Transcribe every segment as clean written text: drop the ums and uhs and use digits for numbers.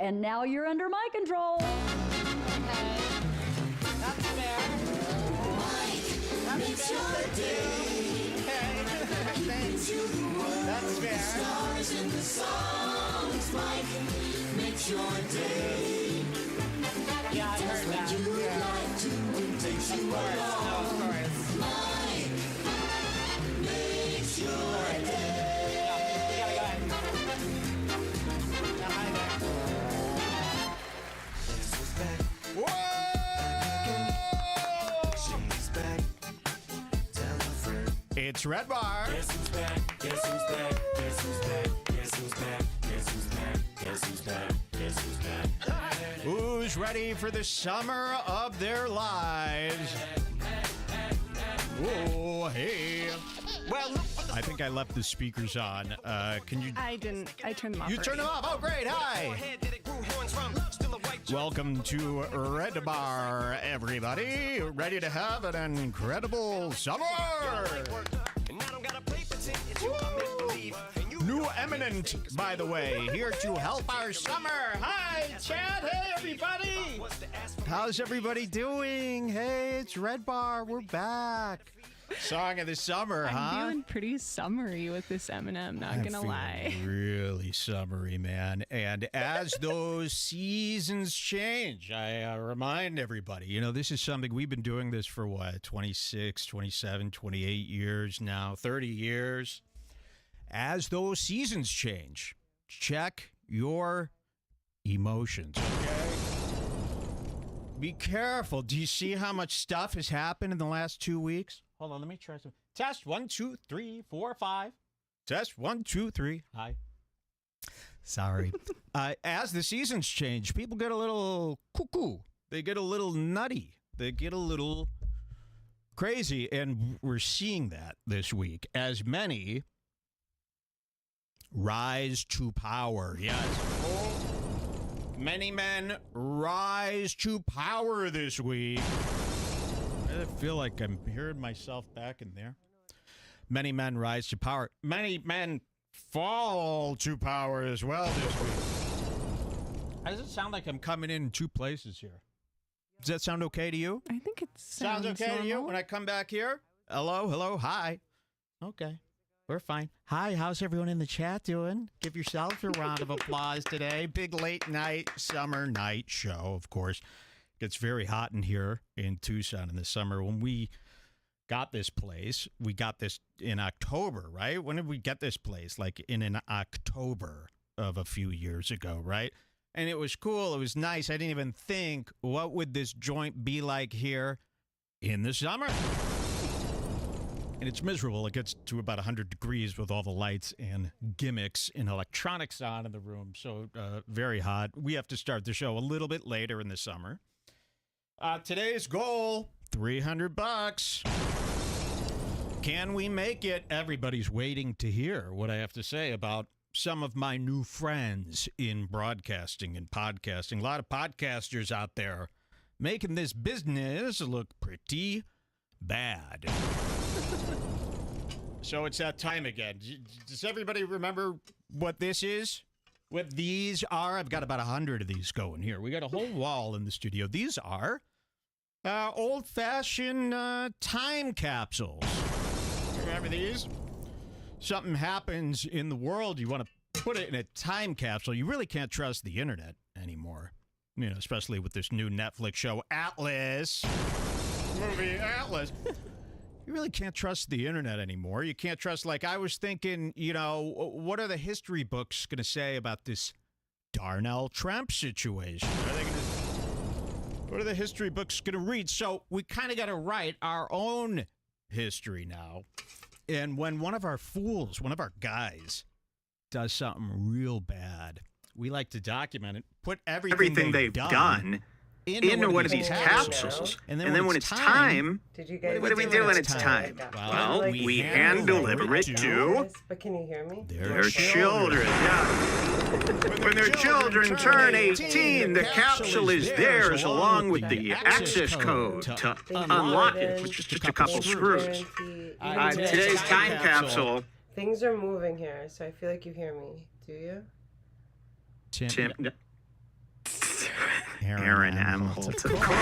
and now you're under my control. Okay. That's fair. That's fair. Stars in the songs, Mike makes your day. Yeah, I heard that. Takes you along. Of course. Mike makes your day. Yeah, we gotta go ahead. Now, hi there. Whoa! She's back. Tell a friend. It's REDBAR. Guess who's back? Guess who's back? Guess who's back? Guess who's back? Guess who's back? Guess who's back? Guess who's back? Who's ready for the summer of their lives? Oh, hey. Well, I think I left the speakers on. Can you? I didn't. I turned them off. You turned them off. Oh, great. Hi. Welcome to REDBAR, everybody. Ready to have an incredible summer. New eminent, by the way, here to help our summer. Hi, Chad. Hey, everybody. How's everybody doing? Hey, it's REDBAR. We're back. Song of the summer, huh? I'm feeling pretty summery with this Eminem, not gonna lie. Really summery, man. And as those seasons change, I remind everybody, you know, this is something we've been doing this for what, 26, 27, 28 years now, 30 years. As those seasons change, check your emotions, okay? Be careful. Do you see how much stuff has happened in the last 2 weeks? Hold on, let me try some. Test 1, 2, 3, 4, 5. Test 1, 2, 3. Hi. Sorry. As the seasons change, people get a little cuckoo. They get a little nutty. They get a little crazy. And we're seeing that this week as many rise to power. Yes. Many men rise to power this week. I feel like I'm hearing myself back in there. Many men rise to power. Many men fall to power as well this week. Does it sound like I'm coming in two places here? Does that sound okay to you? I think it Sounds okay to you when I come back here? Hello, hello, hi. Okay, we're fine. Hi, how's everyone in the chat doing? Give yourself a round of applause today. Big late night, summer night show, of course. It's very hot in here in Tucson in the summer. When we got this place, we got this in October, right? When did we get this place? Like in an October of a few years ago, right? And it was cool. It was nice. I didn't even think, what would this joint be like here in the summer? And it's miserable. It gets to about 100 degrees with all the lights and gimmicks and electronics on in the room. So very hot. We have to start the show a little bit later in the summer. Today's goal, $300. Can we make it? Everybody's waiting to hear what I have to say about some of my new friends in broadcasting and podcasting. A lot of podcasters out there making this business look pretty bad. So it's that time again. Does everybody remember what this is? What these are? I've got about 100 of these going here. We got a whole wall in the studio. These are old-fashioned time capsules. Remember these? Something happens in the world, you want to put it in a time capsule. You really can't trust the internet anymore. You know, especially with this new Netflix show, Atlas. Movie Atlas. You really can't trust the internet anymore. You can't trust, like, I was thinking, you know, what are the history books going to say about this Darnell Trump situation? What are the history books going to read? So we kind of got to write our own history now. And when one of our fools, one of our guys, does something real bad, we like to document it, put everything they've done into one of these capsules. And then when it's time, what do we do when it's time? Well, we hand deliver it to But can you hear me? their children. Yeah. When their children turn 18, the capsule is theirs along with the access code to unlock it with just a couple screws. Today's time capsule. Things are moving here, so I feel like you hear me. Do you? Tim, Aaron M. Holt to the core.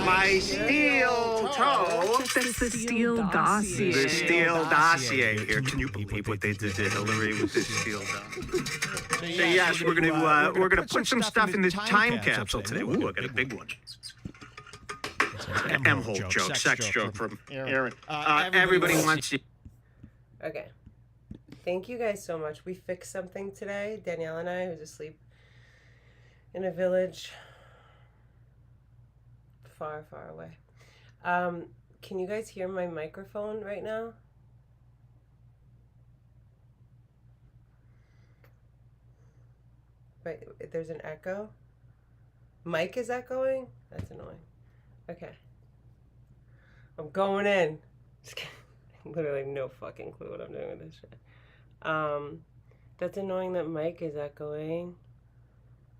My steel toe. That's the steel dossier. The steel dossier here. Can you believe what they did to Hillary with this steel dossier? So yes, we're gonna put some stuff in this time capsule today. Ooh, I got a big one. M. Holt joke, sex joke from Aaron. Everybody wants you. Okay. Thank you guys so much. We fixed something today. Danielle and I, who's asleep in a village far, far away. Can you guys hear my microphone right now? Wait, there's an echo? Mic is echoing? That's annoying. Okay. I'm going in. Just kidding. Literally no fucking clue what I'm doing with this shit. That's annoying that mic is echoing.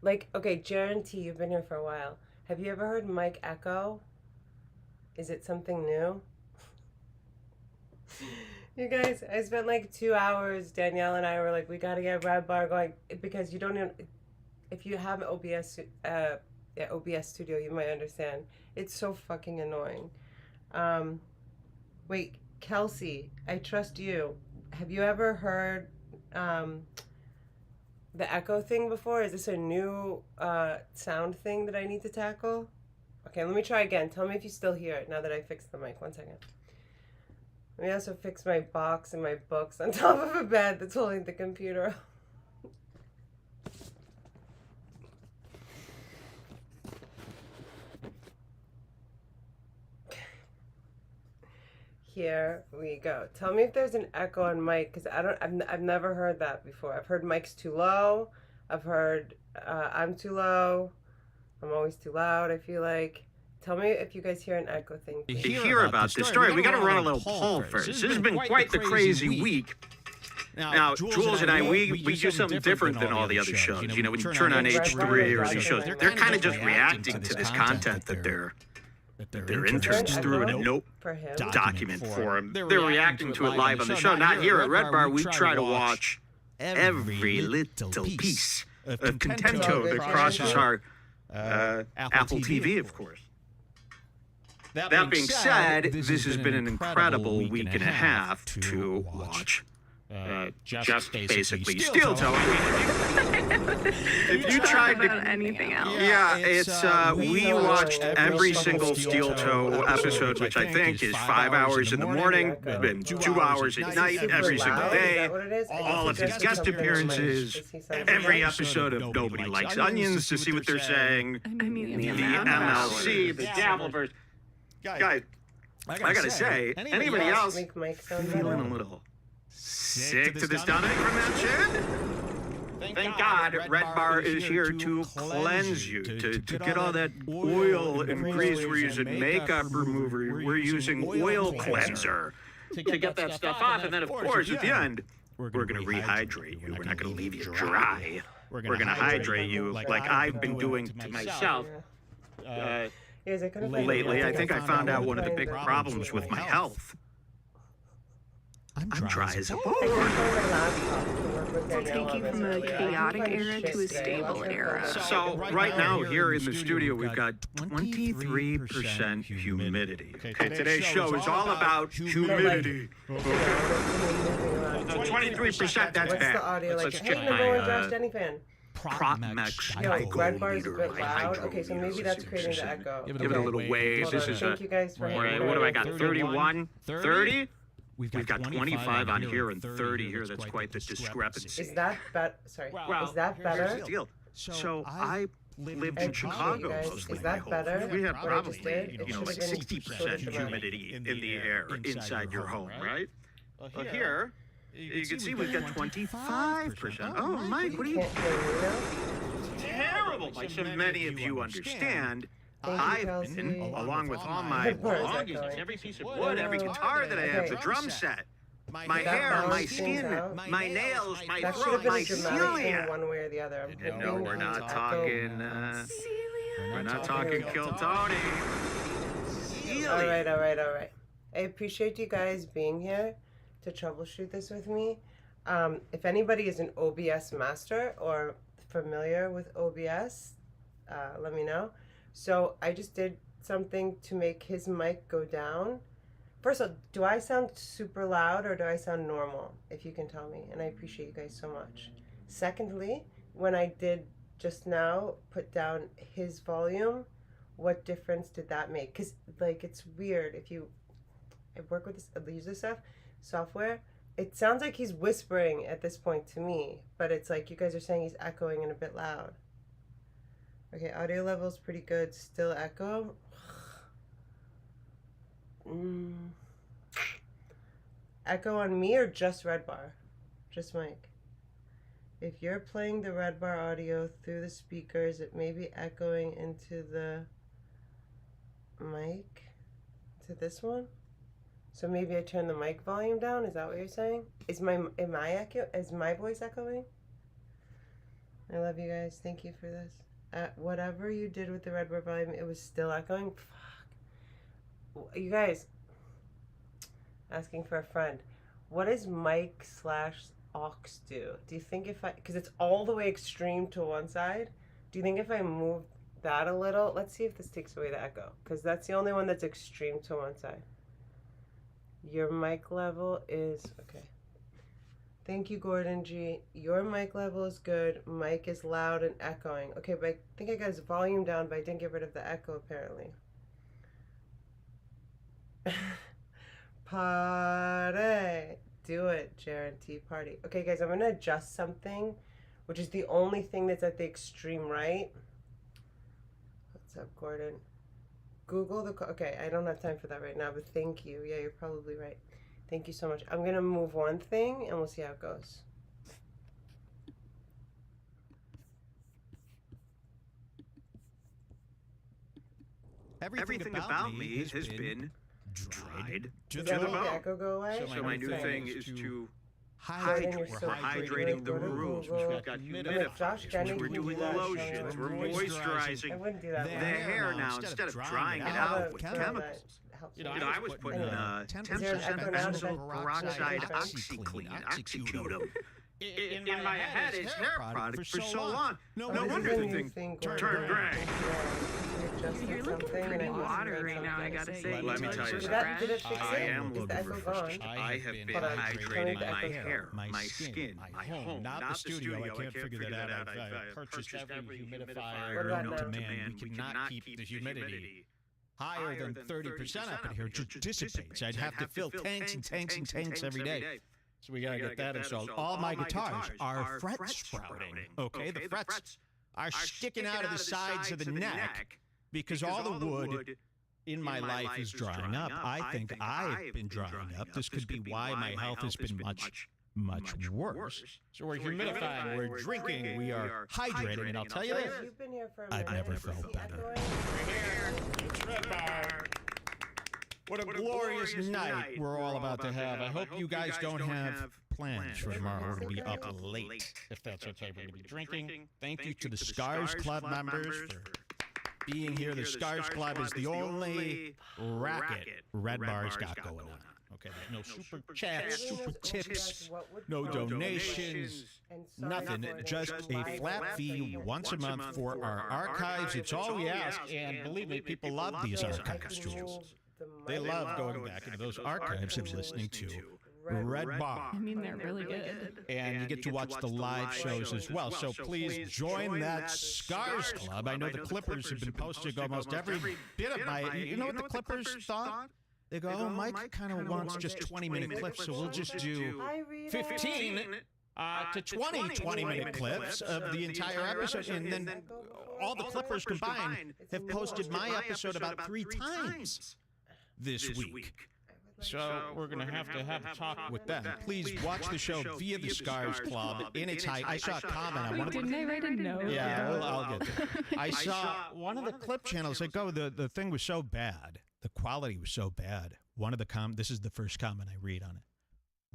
Like, okay, Jaren T, you've been here for a while. Have you ever heard mic echo? Is it something new? You guys, I spent like 2 hours. Danielle and I were like, we gotta get REDBAR going because you don't even, if you have OBS, OBS Studio, you might understand. It's so fucking annoying. Wait, Kelsey, I trust you. Have you ever heard the echo thing before? Is this a new sound thing that I need to tackle? Okay, let me try again. Tell me if you still hear it now that I fixed the mic. 1 second. Let me also fix my box and my books on top of a bed that's holding the computer. Here we go. Tell me if there's an echo on mic, because I've never heard that before. I've heard mic's too low. I've heard I'm too low. I'm always too loud, I feel like. Tell me if you guys hear an echo thing. To hear about this story, we got to run a little poll first. This has been quite the crazy week. Now, Jules and I, we do something different than all the other shows. You know, when you turn on H3 or these shows, they're kind of just reacting to this content that their interns threw in a note document for them. They're reacting to it live on the show. Not here at REDBAR, we try to watch every little piece of contento that crosses our Apple TV, of course. That being said, this has been an incredible week and a half to watch. Just basically steel toe. If you tried to anything else, yeah, it's we watched every single steel toe episode, which I think is 5 hours in the morning and 2 hours at night every single day. All of his guest appearances, every episode of Nobody Likes Onions to see what they're saying. I mean, The MLC, the Dabbleverse. Guys, I gotta say, anybody else feeling a little sick to the stomach from that shit? Thank God REDBAR is here to cleanse you, to get all that oil and grease. We're using makeup remover. We're using oil cleanser to get that stuff off. And then, of course, at the end, we're going to rehydrate you. We're not going to leave you dry. We're going to hydrate you like I've been doing to myself. Lately, I think I found out one of the big problems with my health. I'm dry as a bone. I'll take you from a chaotic era to a stable era. So right now here in the studio, we've got 23% humidity. Okay, today's show is all about humidity. 23%, that's bad. What's the audio like? Let's Hey, check number one my Josh Anyfan. PropMex Yo, REDBAR is a bit loud. Okay, so maybe that's creating the echo. Give it a little wave. This is Thank you guys for what do I got? 31? 30? We've got 25 on here and 30 here. That's quite the discrepancy. Is that better? Sorry. Is that better? So I lived in Chicago mostly. Is that better? We had what I just probably, did? like 60% humidity in the air inside your home, right? Well, here, you can see we've got 25%. Oh, Mike, what are you? Terrible. Like so many of you understand, I've been, along with all my belongings, every piece of wood, every guitar that I have, the drum set, my hair, my skin, my nails, my throat, my cilia. One way or the other. No, we're not talking. We're not talking Kill Tony. All right. I appreciate you guys being here to troubleshoot this with me. If anybody is an OBS master or familiar with OBS, let me know. So I just did something to make his mic go down. First of all, do I sound super loud or do I sound normal? If you can tell me, and I appreciate you guys so much. Secondly, when I did just now put down his volume, what difference did that make? Because like it's weird if I work with this, I use this software. It sounds like he's whispering at this point to me, but it's like you guys are saying he's echoing and a bit loud. Okay, audio level's pretty good. Still echo. Echo on me or just REDBAR? Just mic. If you're playing the REDBAR audio through the speakers, it may be echoing into the mic, to this one. So maybe I turn the mic volume down. Is that what you're saying? Is my voice echoing? I love you guys. Thank you for this. Whatever you did with the REDBAR volume, it was still echoing. Fuck. You guys, asking for a friend. What does mic / aux do? Do you think if because it's all the way extreme to one side, do you think if I move that a little, let's see if this takes away the echo, because that's the only one that's extreme to one side. Your mic level is, okay. Thank you, Gordon G. Your mic level is good. Mic is loud and echoing. Okay, but I think I got his volume down, but I didn't get rid of the echo, apparently. Party. Do it, Jaren T. Party. Okay, guys, I'm going to adjust something, which is the only thing that's at the extreme right. What's up, Gordon? Google the... Okay, I don't have time for that right now, but thank you. Yeah, you're probably right. Thank you so much. I'm going to move one thing, and we'll see how it goes. Everything about me has been dried to Does the that make the bone. echo go away? So my new thing is to Hydrating we're hydrating the rooms. We've got Josh humidifiers. Denning We're can do doing that, lotions. Sean. We're I moisturizing wouldn't do that. the hair now instead of drying it out with chemicals. Helps You me. know, I was putting 10% benzoyl peroxide OxyClean, oxycudum in my head as hair product for so long. No wonder the thing turned gray. You're looking pretty watery right now, I gotta say. Let me tell you Did it fix I it? am Is the looking echo refreshed. gone? I have been Hold on, hydrating turn my the echo hair, my my skin, my home, not the studio. I can't figure that out. I've purchased every humidifier known to man. We cannot keep the humidity higher than 30% up in here. It just dissipates. I'd have to fill tanks and tanks and tanks every day. So we gotta get that installed. All my guitars are fret sprouting. Okay, the frets are sticking out of the sides of the neck because all the wood in my life is drying up. I think I've been drying up. This could be why my health has been much worse. So we're humidifying, we're drinking, we are hydrating, and I'll tell you this, You've been here for a I've minute. never Is felt he better. echoing? It's REDBAR. What a glorious night we're all about to have. I hope you guys don't have plans for tomorrow. We're going to be up late, if that's okay. We're going to be drinking. Thank you to the Scars Club members for being here. The Scars Club is the only racket REDBAR's got going on. Okay, there's no super chats, super tips, no donations, nothing. Just a flat fee once a month for our archives. It's all we ask, and believe me, people love these archives, Jules. They love going back into those archives and listening to REDBAR. I mean, they're really good. And you get to watch the live shows as well. So please join that Scars Club. I know the Clippers have been posting almost every bit of my... You know what the Clippers thought? They go, oh, Mike kind of wants just 20-minute clips, so we'll just do 15 to 20-minute clips of the entire episode. And then all the Clippers combined have posted my episode about 3 times this week. So we're going to have a talk with them. Please watch the show via the Scars Club in its height. I saw a comment on one of the... Didn't I write a note? Yeah, I'll get there. I saw one of the clip channels, like, oh, the thing was so bad. The quality was so bad. One of the this is the first comment I read on it.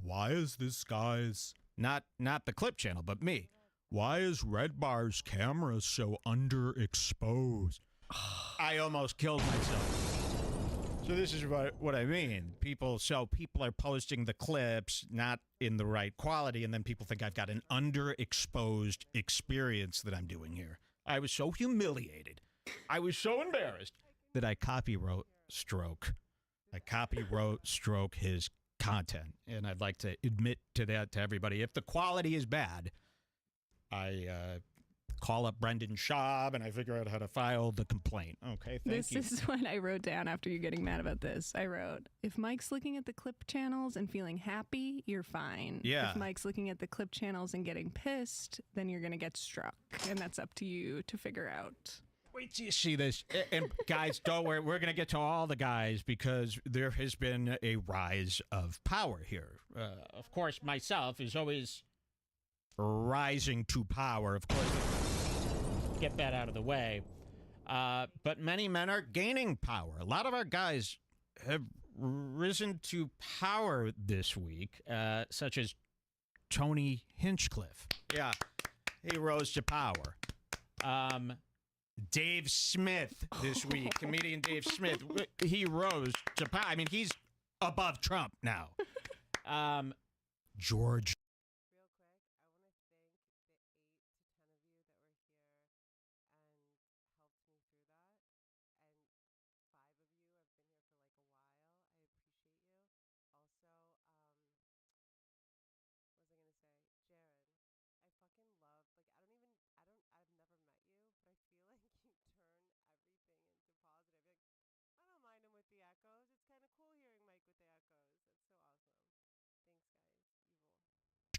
Why is this guy's... Not the clip channel, but me. Why is REDBAR's camera so underexposed? I almost killed myself. So this is what I mean. People are posting the clips not in the right quality, and then people think I've got an underexposed experience that I'm doing here. I was so humiliated. I was so embarrassed that I copywrote stroke his content. And I'd like to admit to that to everybody. If the quality is bad, I call up Brendan Schaub and I figure out how to file the complaint. Okay, thank you. This is what I wrote down after you getting mad about this. I wrote, if Mike's looking at the clip channels and feeling happy, you're fine. Yeah. If Mike's looking at the clip channels and getting pissed, then you're going to get struck. And that's up to you to figure out. Wait till you see this. And guys, don't worry. We're going to get to all the guys because there has been a rise of power here. Of course, myself is always rising to power. Of course, get that out of the way. But many men are gaining power. A lot of our guys have risen to power this week, such as Tony Hinchcliffe. Yeah, he rose to power. Dave Smith this week, comedian Dave Smith, he rose to power. I mean, he's above Trump now. George. Real quick, I want to thank the 8 to 10 of you that were here and helped me through that. And 5 of you have been here for like a while. I appreciate you. Also,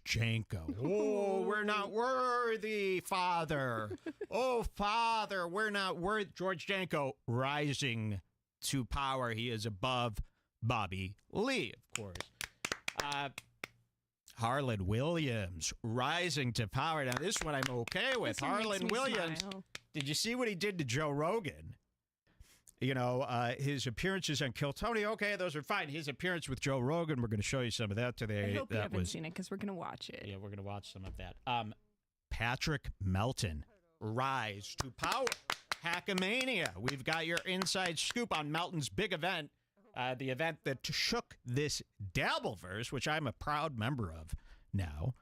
Janko. Oh, we're not worthy, Father. Oh, Father, we're not worthy. George Janko rising to power. He is above Bobby Lee, of course. Harlan Williams rising to power. Now, this one I'm okay with. Harlan Williams. Smile. Did you see what he did to Joe Rogan? You know, his appearances on Kill Tony, okay, those are fine. His appearance with Joe Rogan, we're going to show you some of that today. I hope you haven't seen it because we're going to watch it. Yeah, we're going to watch some of that. Patrick Melton, rise to power. Hackamania. We've got your inside scoop on Melton's big event, the event that shook this Dabbleverse, which I'm a proud member of now,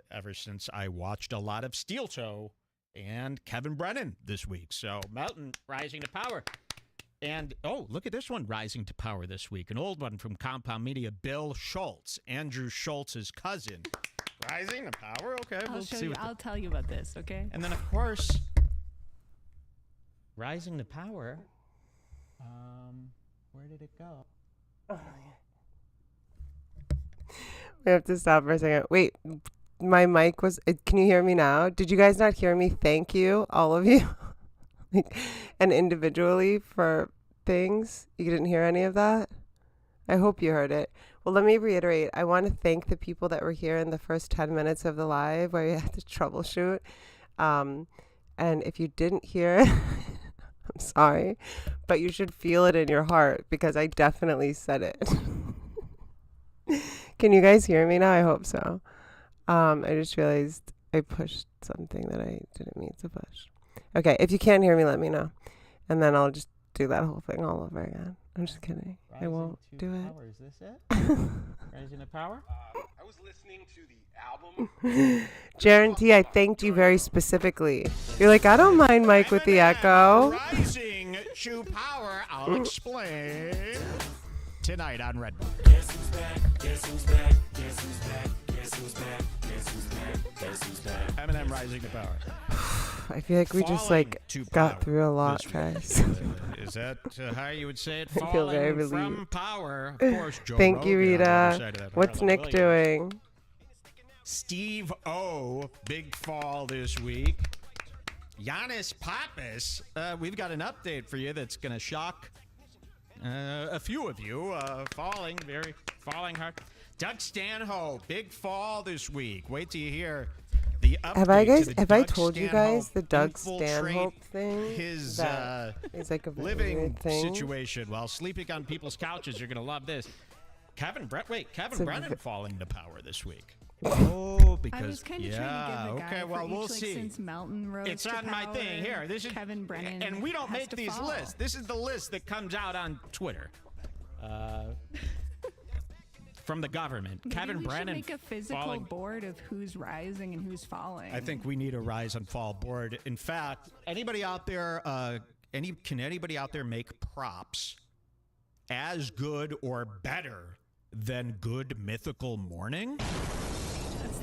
ever since I watched a lot of Steel Toe and Kevin Brennan this week. So Melton rising to power. And, oh, look at this one rising to power this week. An old one from Compound Media, Bill Schultz, Andrew Schultz's cousin. Rising to power? Okay, I'll show you. I'll tell you about this, okay? And then, of course, rising to power. Where did it go? we have to stop for a second. Wait, my mic was. Can you hear me now? Did you guys not hear me? Thank you, all of you, and individually for things. You didn't hear any of that? I hope you heard it. Well, let me reiterate. I want to thank the people that were here in the first 10 minutes of the live where we had to troubleshoot. And if you didn't hear it, I'm sorry, but you should feel it in your heart because I definitely said it. Can you guys hear me now? I hope so. I just realized I pushed something that I didn't mean to push. Okay, if you can't hear me, let me know. And then I'll just do that whole thing all over again. I'm just kidding. I won't do it. Power. Is this it? Rising to power? I was listening to the album. Jaron T, I thanked you very specifically. You're like, I don't mind Mike with the echo. Rising to power. I'll explain tonight on REDBAR. Guess who's back? Guess who's back? Guess who's back? Guess who's back? Guess who's back? Guess who's back? Eminem rising to power. I feel like we just like got through a lot, guys. Is that how you would say it? I feel very Falling from relieved. power. Of course, Joe Thank you, Rogan on the other Rita. side of that. What's Harlan Nick Williams. doing? Steve O, big fall this week. Giannis Pappas, we've got an update for you that's going to shock a few of you. Falling hard. Doug Stanhope, big fall this week. Wait till you hear the update. Have I told you guys the Doug Stanhope thing? His it's like a living thing. situation while sleeping on people's couches. You're going to love this. Kevin Brennan falling to power this week. Oh, because I was kind of trying to give the guy for we'll each, see. Since Melton rose It's to on my power, thing here. This is Kevin Brennan, and we don't has make to these fall. lists. This is the list that comes out on Twitter. from the government. Maybe Kevin we Brennan should make a physical falling. board of who's rising and who's falling. I think we need a rise and fall board. In fact, anybody out there, can anybody out there make props as good or better than Good Mythical Morning?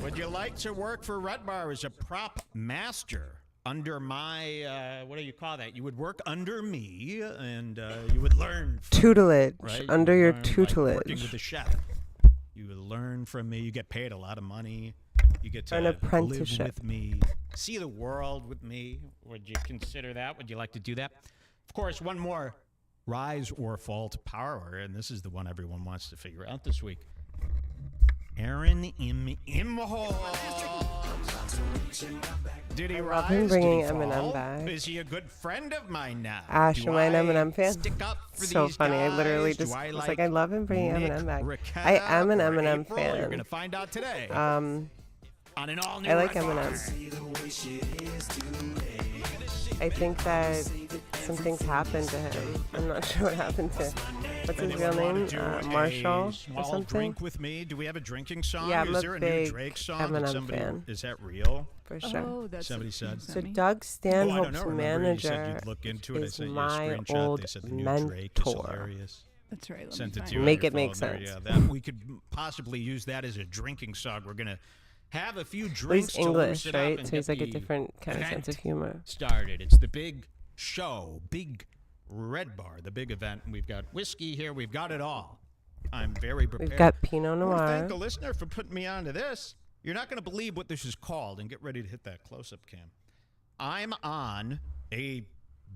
Would you like to work for REDBAR as a prop master under my, what do you call that? You would work under me, and you would learn. Tutelage. Right? Under You your learn, like, tutelage. working with the chef. You would learn from me. You get paid a lot of money. You get to An live apprenticeship. with me, see the world with me. Would you consider that? Would you like to do that? Of course, one more rise or fall to power, and this is the one everyone wants to figure out this week. Aaron Imhol. Did he rise? him bringing Did he Eminem fall? back. Is he a good friend of mine now? Ash, Do am I an I Eminem fan? Stick up for So these funny. I literally guys? Do just I was like, I love him bringing Nick Eminem back. Ricketta I am an or Eminem April? You're fan. gonna find out today. Um, On an all new I like REDBAR. Eminem. I think that some things happened to him. I'm not sure what happened to. What's his real Anyone name? wanna do a Marshall or small something. drink with me? Do we have a drinking song? Yeah, I'm Is a there a big new Drake song? Did Eminem somebody, fan. Is that real? For sure. Oh, that's Somebody what said. you So sent me. Doug I Stanhope's don't know. Remember you said manager you'd look into it. I is sent you a my screenshot. old They said the new Drake is mentor. hilarious. That's right. Let Sent me it find to you. on Make your it make phone there. sense. Yeah, that we could possibly use that as a drinking song. We're gonna have a few Well, drinks. he's English, to loosen up right? and So he's get like a the different kind of sense of event humor. started. It's the big show, big REDBAR, the big event. And we've got whiskey here. We've got it all. I'm very prepared. We've got Pinot I want to thank Noir. the listener for putting me onto this. You're not going to believe what this is called, and get ready to hit that close-up cam. I'm on a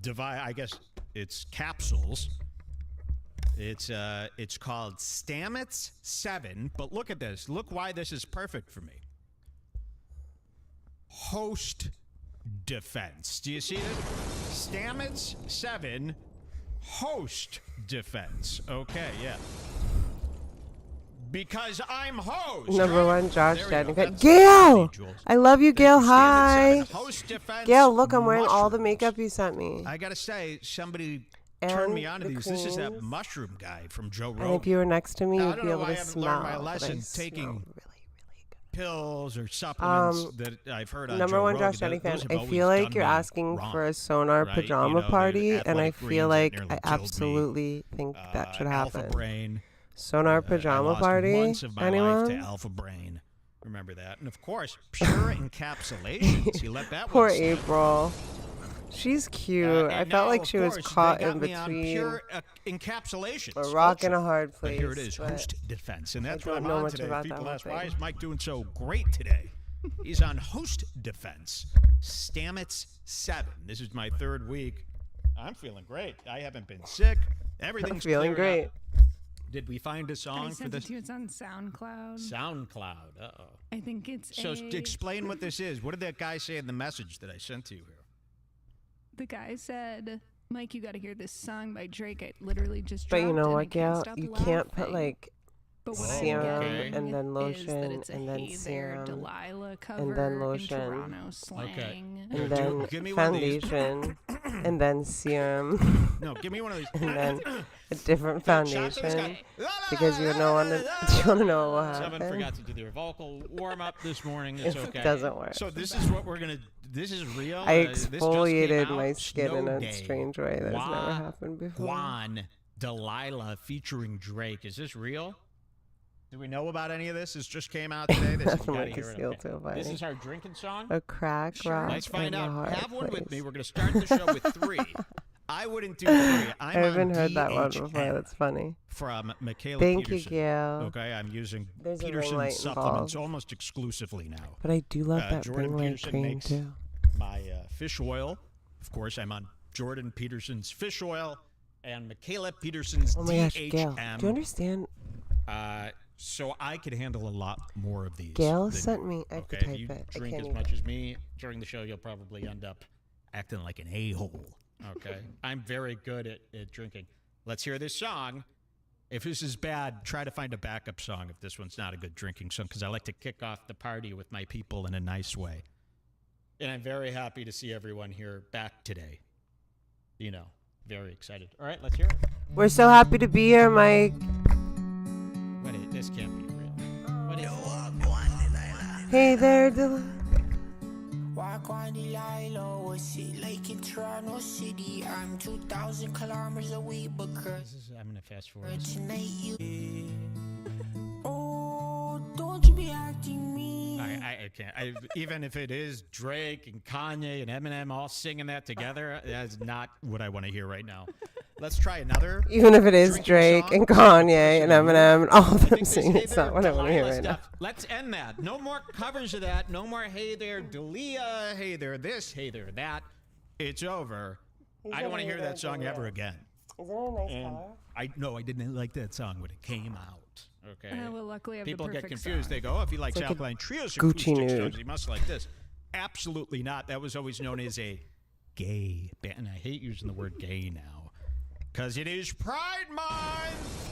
device. I guess it's capsules. It's called Stamets 7. But look at this. Look why this is perfect for me. Host defense. Do you see this? Stamets 7. Host defense. Okay, yeah. Because I'm host. Number right? one, Josh There we go. Danica. That's Gail! funny, Jules. I love you, Gail. Stamets Hi. 7, host defense. Gail, look, I'm wearing all the mushrooms. makeup you sent me. I gotta say, somebody And turned me on to the these. This is that creams. mushroom guy from Joe And if Rogan. you were next to me, Now, I you'd don't be know able why I to haven't smell. learned my that I lesson smell taking really, really good. Pills or supplements that I've heard on Number Joe one, Rogan. Josh Danica fan. Those have I always feel like done you're me asking wrong, for a sonar right? pajama You know, the party, and I athletic feel greens that like nearly I killed me. absolutely think that should Alpha happen. Brain. Sonar I pajama lost party? months of my life Anyone? to Alpha Brain. Remember that. And of course, pure encapsulations. You let that Poor one slip. April. She's cute. I And felt now, like of she was course, caught they got in me on between pure encapsulations. a rock and a Also. hard But place. here it is, but host defense. And that's I what don't I'm know on much today. about that People whole ask, why thing. is Mike doing so great today? He's on host defense. Stamets 7. This is my third week. I'm feeling great. I haven't been sick. I'm Everything's feeling cleared great. up. Did we find a I song for sent it this? to you. It's on SoundCloud. SoundCloud. Uh-oh. I think it's So a, explain what this is. What did that guy say in the message that I sent to you here? the guy said, Mike, you got to hear this song by Drake. I literally just But dropped you know and I what, can't Gail? stop You can't put laughing. like But what I'm serum getting and then is lotion that it's a and then hey there, serum Delilah cover and then lotion. in Toronto slang. Here, and then give me one of these. foundation and then serum No, give me one of these. and then a different Shots in the sky. foundation because you know want to know what Someone happened. forgot to do their vocal warm up this morning. It's It okay. doesn't work. So this is what we're gonna. This is real. I This just came exfoliated out. my skin in Snow a Day. strange way that has never happened before. Juan Delilah featuring Drake. Is this real? Do we know about any of this? This just came out today. This, That's you gotta Mike hear is it, still okay. too This funny. is our drinking song. A crack rock Let's find and a out. hard Have one with place. me. We're going to start the show with 3. I wouldn't do 3. I'm I haven't on heard that one DHM before. That's funny. from Michaela Thank you, Peterson. Gail. Okay, I'm using There's a ring Peterson light supplements involved. almost exclusively now. But I do love that Jordan ring light Peterson cream makes too. my fish oil. Of course, I'm on Jordan Peterson's fish oil and Michaela Peterson's Oh my gosh, DHM. Gail. Do you understand? So I could handle a lot more of these. Gail than sent you. me. I have to Okay, type if you it. I drink can't as even. much as me during the show, you'll probably end up acting like an a-hole. Okay, I'm very good at drinking. Let's hear this song. If this is bad, try to find a backup song if this one's not a good drinking song, because I like to kick off the party with my people in a nice way. And I'm very happy to see everyone here back today. You know, very excited. All right, let's hear it. We're so happy to be here, Mike. Wait, This can't be real. What is Hey there, Walk on the Lilo, what's it like in Toronto City? I'm 2,000 kilometers away, but girl, I'm gonna fast forward. tonight you. Oh, don't you be acting mean. I can't. Even if it is Drake and Kanye and Eminem all singing that together, that's not what I want to hear right now. Let's try another. Even if it is drinking Drake song. and Kanye and Eminem and all of I them think singing, this it's not what I want to hear right now. Let's end that. No more covers of that. No more hey there, Dalia. Hey there, this. Hey there, that. It's over. I don't want to hear that song ever again. Is it a nice And I didn't like that song when it came out. Okay. Well, luckily I have People the get perfect confused. song. They go, "Oh, if he likes like a Alkaline Trio's Gucci acoustic nude. songs, he must like this." Absolutely not. That was always known as a gay band. And I hate using the word gay now because it is Pride Month.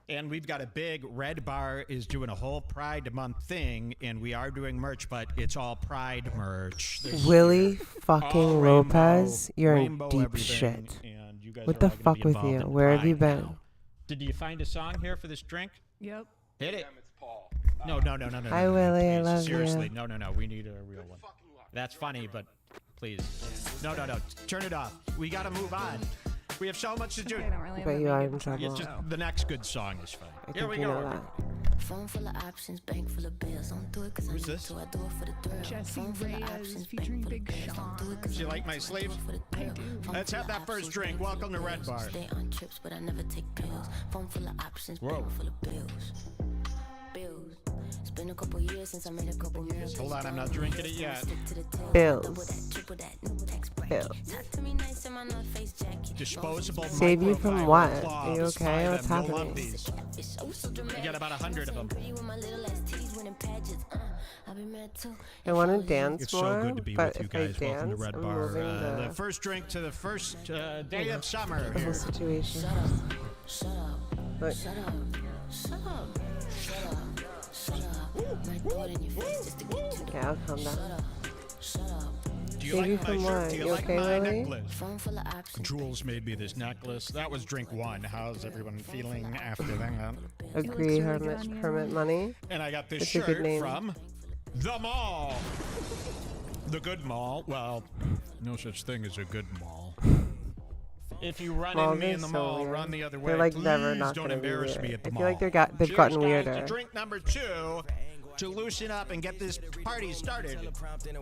And we've got a big REDBAR is doing a whole Pride Month thing, and we are doing merch, but it's all Pride merch. This Willie year. fucking All rainbow, Lopez, you're in rainbow deep everything, shit. and you guys What are the all gonna fuck be with involved you? in Where have you Pride been? now. Did you find a song here for this drink? Yep. Hit it. No. Hi, Willie, I please. love you. Seriously, no. We need a real one. That's funny, but please. No. Turn it off. We got to move on. We have so much to do. I don't really But have you a are big in trouble. It's just the next good song is fine. I Here think we you go. know that. Phone full of options, bank full of bills. Don't do it 'cause Who's I need this? to. I do it for the thrill. Jesse Phone full of Reyes options, featuring bank full of Big bills. Don't do it 'cause Do you I like need my to. sleeves? For the thrill. Phone Let's full have of that first options, drink. bank full Welcome to of Red bills. Bar. Stay on trips, but I never take pills. Phone full of options, Whoa. bank full of bills. Bills. It's been a couple years since I made a couple meals. Hold on, I'm not drinking it yet. Stick to the tail. Bills. Double that, triple that, no tax bracket. Bills. Talk to me nice in my North Face jacket. Disposable. Save you from microfiber what? cloths. Are you okay? Buy What's them. You'll love happening? these. It's so You dramatic. got about 100 of them. Pretty with my little ass tees winning pageants. I'll be mad too. I want to dance It's more, so good to be but with you if I guys. Welcome to dance, Red I'm Bar. moving The first drink to the first day of summer. the whole Here. situation. Shut up. Shut up. But Shut up. Shut up. Shut up. Shut up. Might throw it in your face just to get you to. yeah, I'll calm Shut down. up. Shut up. Do you Save like you my from shirt? what? Do you You like okay, my Lily? necklace? Phone full of options. Jules made me this necklace. That was drink one. How's everyone feeling after that? Agree, really hermit, good on you. hermit money. And I got this That's a good shirt name. from the mall. The good mall. Well, no such thing as a good mall. If you run Malls into me are in the so mall, weird. run the other way. They're like Please never not don't gonna be embarrass me weird. at the I mall. feel like they've Cheers, gotten guys, weirder. to drink number 2 to loosen up and get this party started.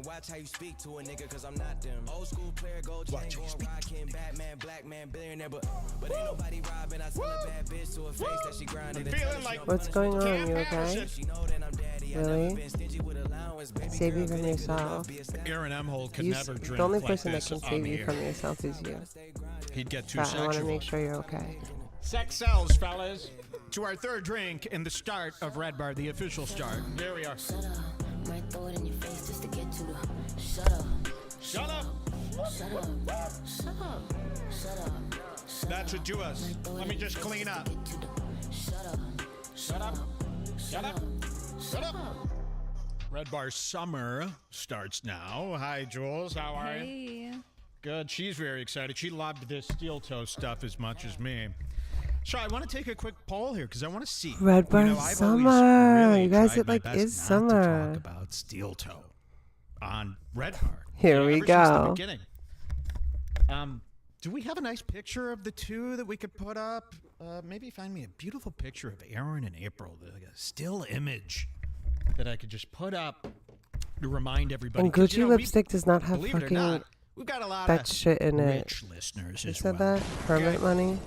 Watch how you speak to a nigga, 'cause I'm not them. Old school player, gold chain, Watch how you going speak rockin', Batman, black man, billionaire, but ain't nobody robbing. I tell a bad bitch to her face that she grinding. I'm feeling like What's going on? Cam You okay? Patterson. She know that I'm daddy. I Really? never been stingy with allowance. Baby Save girl, you from good nigga, yourself. be a star. Aaron Emhold could You never drink the only like person that this can on save the you air. from yourself is you. He'd get too But I want to sexual. make sure you're okay. Sex sells, fellas. To our third drink and the start of Red Bar, the official start. Here we are. Shut up. Might throw it in your face just to get you to. Shut up. Shut up. Shut up. Shut up. Shut up. That should do us. Let me just clean up. Shut up. Shut up. Shut up. Shut up. Red Bar Summer starts now. Hi, Jules. How are you? Hey. Good. She's very excited. She loved this steel toe stuff as much as me. So I want to take a quick poll here because I want to see. Red Bar I've always Summer. really You guys, tried it my like best is not summer. to talk about steel toe on Red Bar. Here we ever since the go. beginning. Do we have a nice picture of the two that we could put up? Maybe find me a beautiful picture of Aaron and April, like a still image that I could just put up to remind everybody. And 'Cause, Gucci you know, we- lipstick does not have believe it or fucking not, we've got a lot that of shit in it. rich listeners You as said well. that? Hermit Okay. money?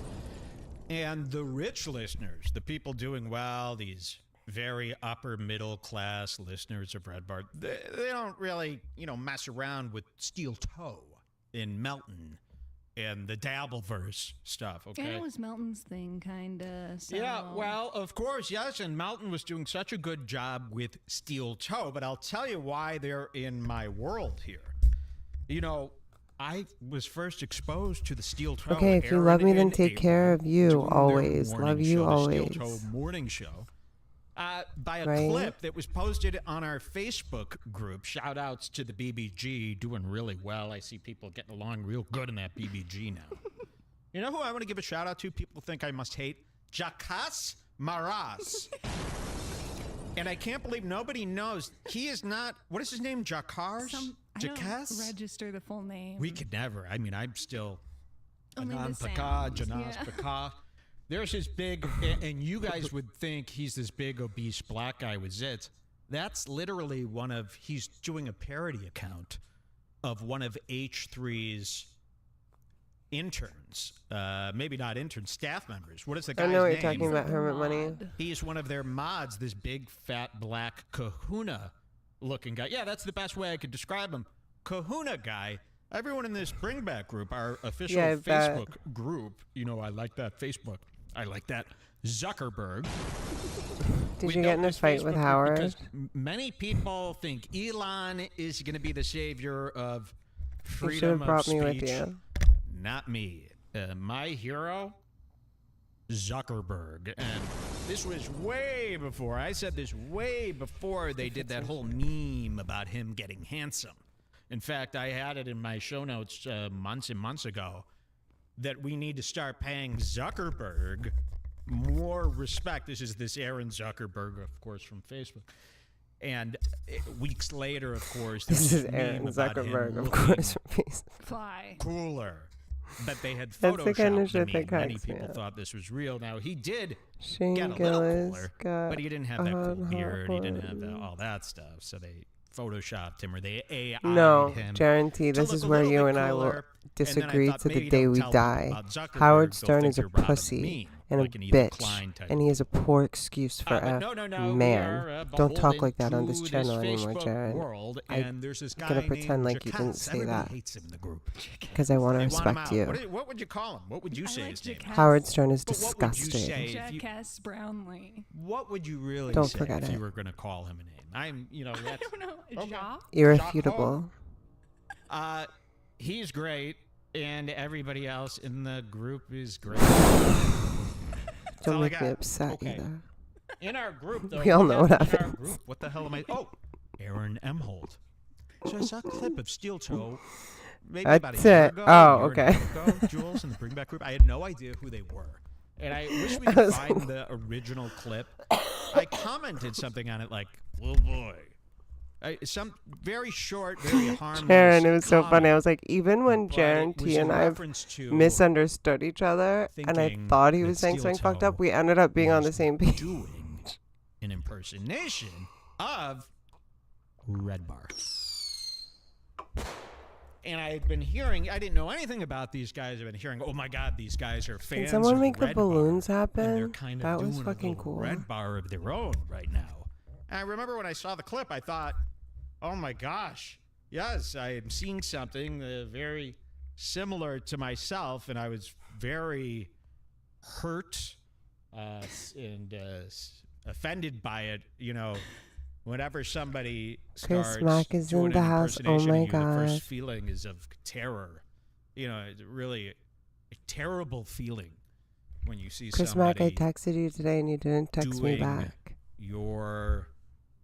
And the rich listeners, the people doing well, these very upper middle class listeners of Red Bar, they don't really, mess around with steel toe in Melton and the Dabbleverse stuff, And okay? it was Melton's thing, kind of. So. Yeah, well, of course, yes, and Melton was doing such a good job with steel toe, but I'll tell you why they're in my world here. I was first exposed to the steel toe. Okay, if you Aaron love me, then and take care April of you doing their always. morning Love you show, the always. Steel Toe morning show. By a Right? clip that was posted on our Facebook group. Shout outs to the BBG, doing really well. I see people getting along real good in that BBG now. You know who I want to give a shout out to? People think I must hate Jacques Maras. And I can't believe nobody knows. He is not, what is his name? Jacques? I don't register the full name. We could never. I mean, I'm still Only Anan the Paka, sounds, Janas yeah. Paka. There's this big, and you guys would think he's this big obese black guy with zits. That's literally he's doing a parody account of one of H3's interns. Maybe not interns, staff members. What is the guy's name? I know what you're talking about, Hermit Money. He's one of their mods, this big, fat, black kahuna-looking guy. Yeah, that's the best way I could describe him. Kahuna guy. Everyone in this Bring Back group, our official Facebook group, you know, I like that Facebook. I like that Zuckerberg. Did you get in a fight with Howard? Because many people think Elon is going to be the savior of freedom you should have brought of speech. me with you. Not me. My hero, Zuckerberg. And this was way before. I said this way before they did that whole meme about him getting handsome. In fact, I had it in my show notes months and months ago that we need to start paying Zuckerberg more respect. This Aaron Zuckerberg, of course, from Facebook. And weeks later, of course, this is Aaron Zuckerberg, of course, from Facebook. Fly. Cooler. But they had That's the kind of shit photoshopped that Many cracks me people up. thought this was real. Now, he did Shane get a Gillis little cooler, got but he didn't have that cool beard. He didn't have all that stuff. So they photoshopped him, or they AI'd him. Guarantee this is where you and I will disagree to the day we die. Howard Stern is a pussy and a bitch, and he has a poor excuse for a man. Don't talk like that on this channel anymore, Jared. I'm gonna pretend like you didn't say that because I want to respect you. What would you call him? What would you say his name? Howard Stern is But what would you disgusting. say Jackass Brownlee. What would you really Don't say forget if it. you were going to call him a name? I'm, you know, I that's, don't know. Okay. Jacques? Irrefutable. He's great, and everybody else in the group is great. Don't all I make me got. upset Okay. either. In our group, though, We all know what in our happens. group, what the hell am I? Oh, Aaron Emholt. So I saw a clip of Steel Toe. Maybe about a That's year it. ago, Oh, a year and a okay. half ago, Jules in the Bring Back group. I had no idea who they were. And I wish we could find the original clip. I commented something on it like, oh boy. Some very short, very harmless Jaron, it was so funny. I comment, was like, even when but Jaron it was T in and I reference to misunderstood each other, and I thinking thought he that was saying Steel something fucked Toe up, we ended up being on the was same page. doing an impersonation of REDBAR. And I had been hearing, I didn't know anything about these guys. I've been hearing, oh my God, these guys are fans Can someone of make the REDBAR, balloons and they're happen? kind of That doing was fucking a little cool. REDBAR of their own right now. And I remember when I saw the clip, I thought, oh my gosh, yes, I am seeing something very similar to myself, and I was very hurt and offended by it. You know, whenever somebody starts Mack is doing in the an house. Oh impersonation my of you, the first God. feeling is of terror. You know, it's really a terrible feeling when you see Chris Mack, I somebody texted you today and you didn't text me doing back. your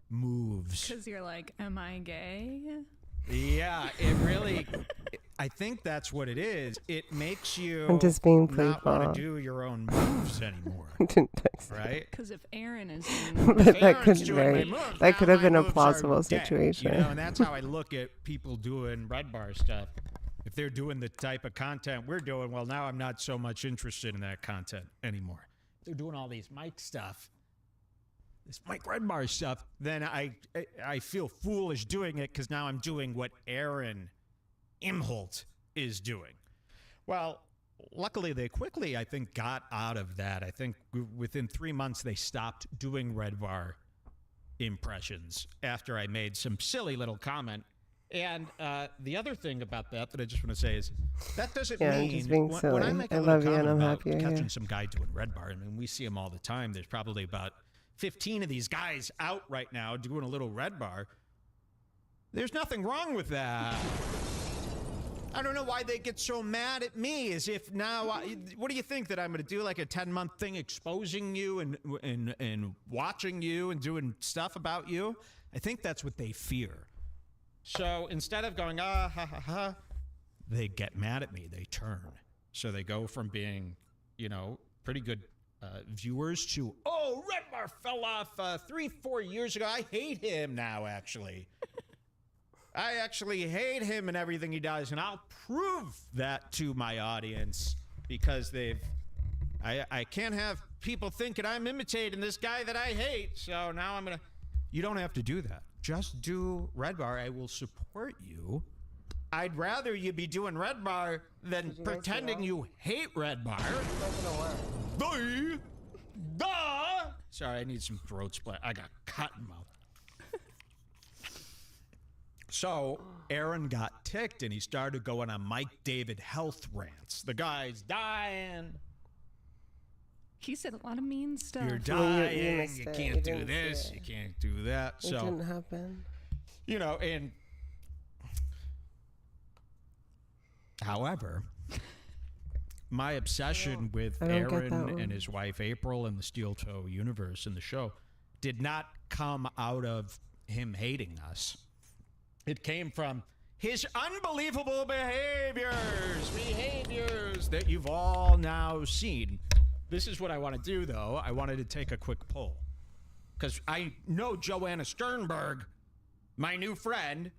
moves. Because you're like, am I gay? Yeah, it really, I think that's what it is. It makes you I'm just being not want playful. to do your own moves anymore, Didn't text. right? Because if Aaron is But doing that could Aaron's doing my very, moves, that now could have my been a moves are plausible dead, situation. You know, and that's how I look at people doing REDBAR stuff. If they're doing the type of content we're doing, well, now I'm not so much interested in that content anymore. If they're doing all these Mike stuff, this Mike REDBAR stuff, then I feel foolish doing it because now I'm doing what Aaron Imholt is doing. Well, luckily they quickly, I think, got out of that. I think within 3 months they stopped doing REDBAR impressions after I made some silly little comment. And the other thing about that I just want to say is that doesn't Yeah, I'm mean just being when silly. I make a I little love you and comment I'm about happy you're catching here. some guy doing REDBAR. I mean, we see him all the time. There's probably about 15 of these guys out right now doing a little REDBAR. There's nothing wrong with that. I don't know why they get so mad at me, as if now, what do you think, that I'm going to do like a 10-month thing exposing you and watching you and doing stuff about you? I think that's what they fear. So instead of going, ha, ha, ha, they get mad at me. They turn. So they go from being, you know, pretty good viewers to, oh, REDBAR fell off 3-4 years ago. I hate him now, actually. I actually hate him and everything he does, and I'll prove that to my audience because I can't have people thinking I'm imitating this guy that I hate, so now I'm going to... You don't have to do that. Just do REDBAR. I will support you. I'd rather you be doing REDBAR than pretending you hate REDBAR. Sorry, I need some throat split. I got cotton mouth. So Aaron got ticked and he started going on Mike David health rants. The guy's dying. He said a lot of mean stuff. You're dying. You can't do this. You can't do that. It didn't happen. You know, and however, my obsession with Aaron and his wife April and the Steel Toe universe in the show did not come out of him hating us. It came from his unbelievable behaviors that you've all now seen. This is what I want to do, though. I wanted to take a quick poll. Because I know Joanna Sternberg, my new friend,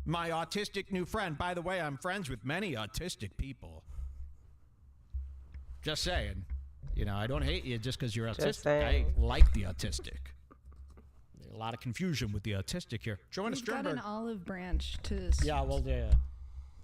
my autistic new friend. By the way, I'm friends with many autistic people. Just saying. You know, I don't hate you just because you're autistic. I like the autistic. A lot of confusion with the autistic here. Joanna Sternberg. Got an olive branch to... Yeah, well,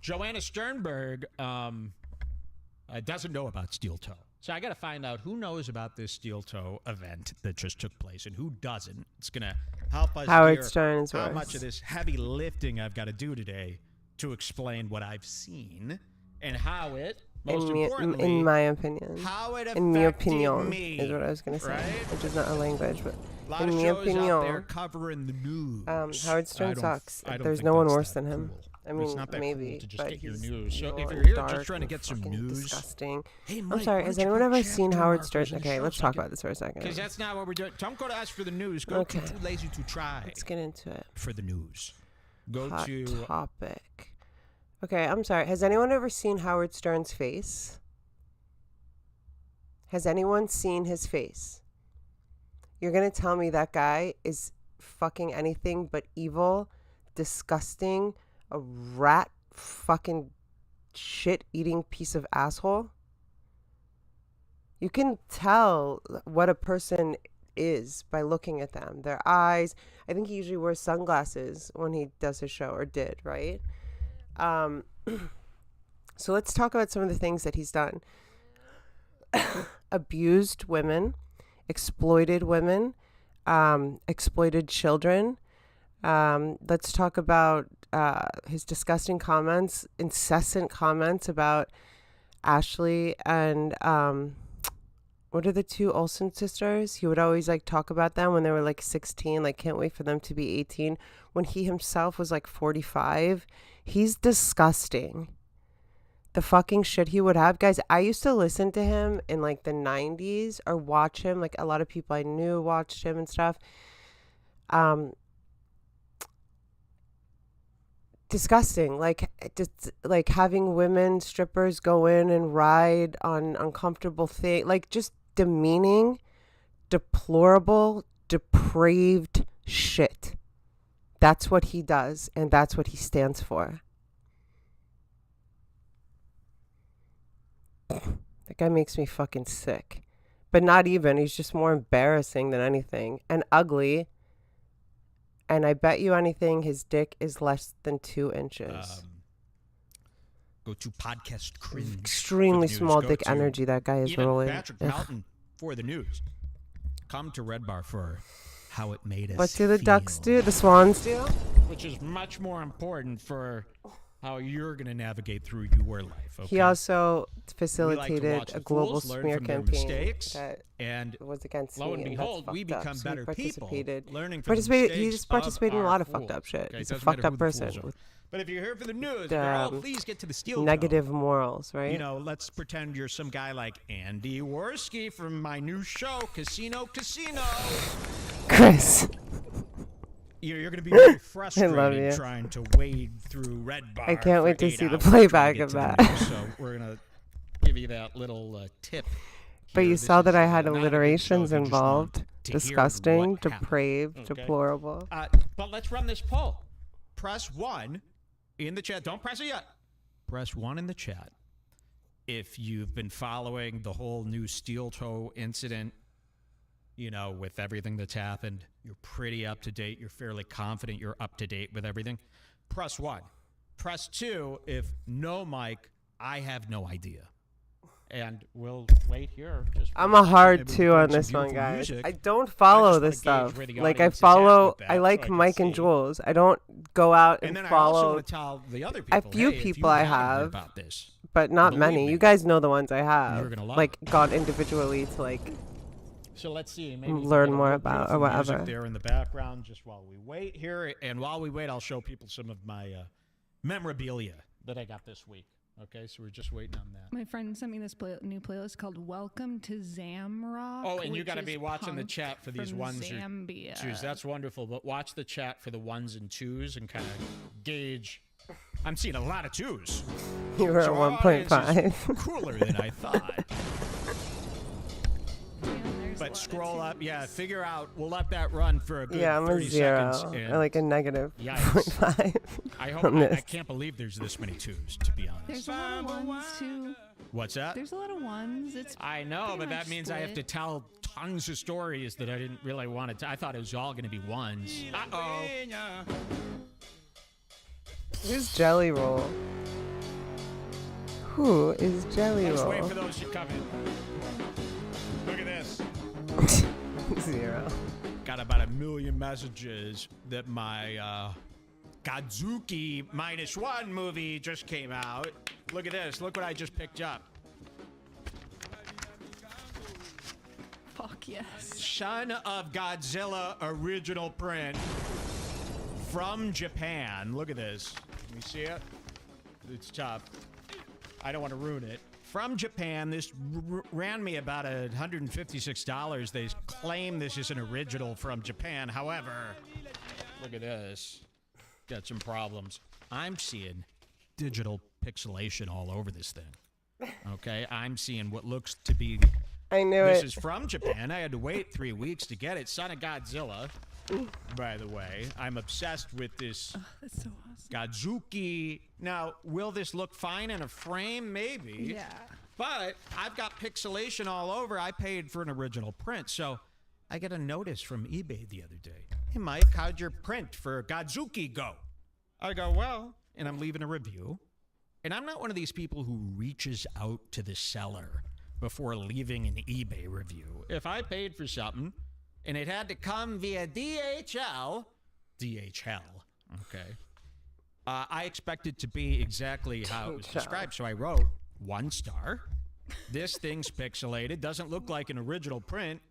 Joanna Sternberg doesn't know about Steel Toe. So I got to find out who knows about this Steel Toe event that just took place and who doesn't. It's going to help us Howard hear Stern's how much of this heavy lifting I've got to do today to explain what I've seen and how it, most importantly, in my opinion, how it in my affected opinion, me, is what I was going to say, right? which is not a language, but a lot in of my shows opinion, out there covering the news. Howard Stern sucks. I don't There's think no one that's worse that than him. cool. I mean, it's not that maybe, cool to just but get your he's news. So evil if and you're here dark just trying to and get some fucking news, disgusting. hey, I'm Mike, sorry. why Has don't you anyone put ever chapter seen Howard Stern? markers in the Okay, show let's so talk I can- about this for a second. Because that's not what we're doing. Don't go to us for the news. Go to Too Lazy to Try. Let's get into it. For the news. Go Hot to... topic. Okay, I'm sorry. Has anyone ever seen Howard Stern's face? Has anyone seen his face? You're going to tell me that guy is fucking anything but evil, disgusting, a rat fucking shit-eating piece of asshole? You can tell what a person is by looking at them. Their eyes. I think he usually wears sunglasses when he does his show, or did, right? So let's talk about some of the things that he's done. Abused women, exploited women, exploited children. Let's talk about his disgusting comments, incessant comments about Ashley and what are the two Olsen sisters? He would always like talk about them when they were like 16, like can't wait for them to be 18, when he himself was like 45. He's disgusting. The fucking shit he would have. Guys, I used to listen to him in like the 90s or watch him. Like a lot of people I knew watched him and stuff. Disgusting. Like just like having women strippers go in and ride on uncomfortable things, like just demeaning, deplorable, depraved shit. That's what he does, and that's what he stands for. That guy makes me fucking sick. But not even. He's just more embarrassing than anything, and ugly. And I bet you anything, his dick is less than 2 inches. Go to Podcast Cringe. Extremely small dick energy that guy is even rolling. Patrick Melton for the news. Come to REDBAR for how it made us What do the feel, ducks do? The swans do? which is much more important for how you're going to navigate through your life. Okay? He also We like to facilitated watch a the global fools, learn smear from their campaign mistakes, that and was against lo me, and and behold, that's we fucked up. become So better people, learning from the He's mistakes participated in a of lot of our fucked up fools. shit. Okay, He's it a doesn't fucked matter up who the person fools are. with But if you're here for the news, please get to the Steel Toe. negative morals, right? You know, let's pretend you're some guy like Andy Worski from my new show, Casino. Chris. You're going to be very you. frustrated trying to wade through REDBAR. I can't wait for to 8 see the hours trying to playback get of to the that. news. So we're going to give you that little tip. But here, you this saw that is, I had not a good show alliterations if you just want involved. to hear Disgusting, what happened. depraved, Okay. deplorable. But let's run this poll. Press 1 in the chat. Don't press it yet. Press 1 in the chat if you've been following the whole new steel toe incident, you know, with everything that's happened. You're pretty up to date. You're fairly confident you're up to date with everything. Press 1. Press 2 if no, Mike, I have no idea. And we'll wait here. I'm a hard 2 on this one, guys. I don't follow this stuff. Like, I like Mike and Jules. I don't go out and follow. I tell the other people, A few people I have, about this, but not believe many. me, You guys know the ones I have. you're gonna love Like, gone individually to, like, so let's see. Maybe learn more about or music whatever. there in the background just while we wait here. And while we wait, I'll show people some of my memorabilia that I got this week. Okay, so we're just waiting on that. My friend sent me this new playlist called "Welcome to Zamrock." Oh, and you got to which be is watching the punk chat for these from ones Zambia. or twos. That's wonderful. But watch the chat for the 1s and 2s and kind of gauge. I'm seeing a lot of 2s. You were So at our audience is 1.5. cooler than I thought. There's a lot But of scroll up, twos. yeah, figure out. We'll let that run for a good Yeah, I'm a 30 0. seconds. And Or like a negative Yikes. 0.5. I hope on I this. can't believe there's this many 2s, to be honest. There's a lot of ones too. What's that? There's a lot of ones. It's I know, pretty but that much means I have to split. tell tons of stories that I didn't really want to. I thought it was all going to be 1s. Uh-oh. Who's Jelly Roll? Who is Jelly Let's Roll? wait for those to come in. Look at this. 0. Got about 1 million messages that my Godzuki -1 movie just came out. Look at this. Look what I just picked up. Fuck yes. Son of Godzilla original print from Japan. Look at this. Can you see it? It's tough. I don't want to ruin it. From Japan, this ran me about $156. They claim this is an original from Japan. However, look at this. Got some problems. I'm seeing digital pixelation all over this thing. Okay? I'm seeing what looks to be... I knew This it. is from Japan. I had to wait 3 weeks to get it. Son of Godzilla, by the way. I'm obsessed with this That's so awesome. Godzuki. Now, will this look fine in a frame? Maybe. Yeah. But I've got pixelation all over. I paid for an original print. So I get a notice from eBay the other day. Hey, Mike, how'd your print for Godzuki go? I go, well, and I'm leaving a review. And I'm not one of these people who reaches out to the seller before leaving an eBay review. If I paid for something and it had to come via DHL, okay, I expect it to be exactly how it was described. So I wrote 1 star. This thing's pixelated, doesn't look like an original print.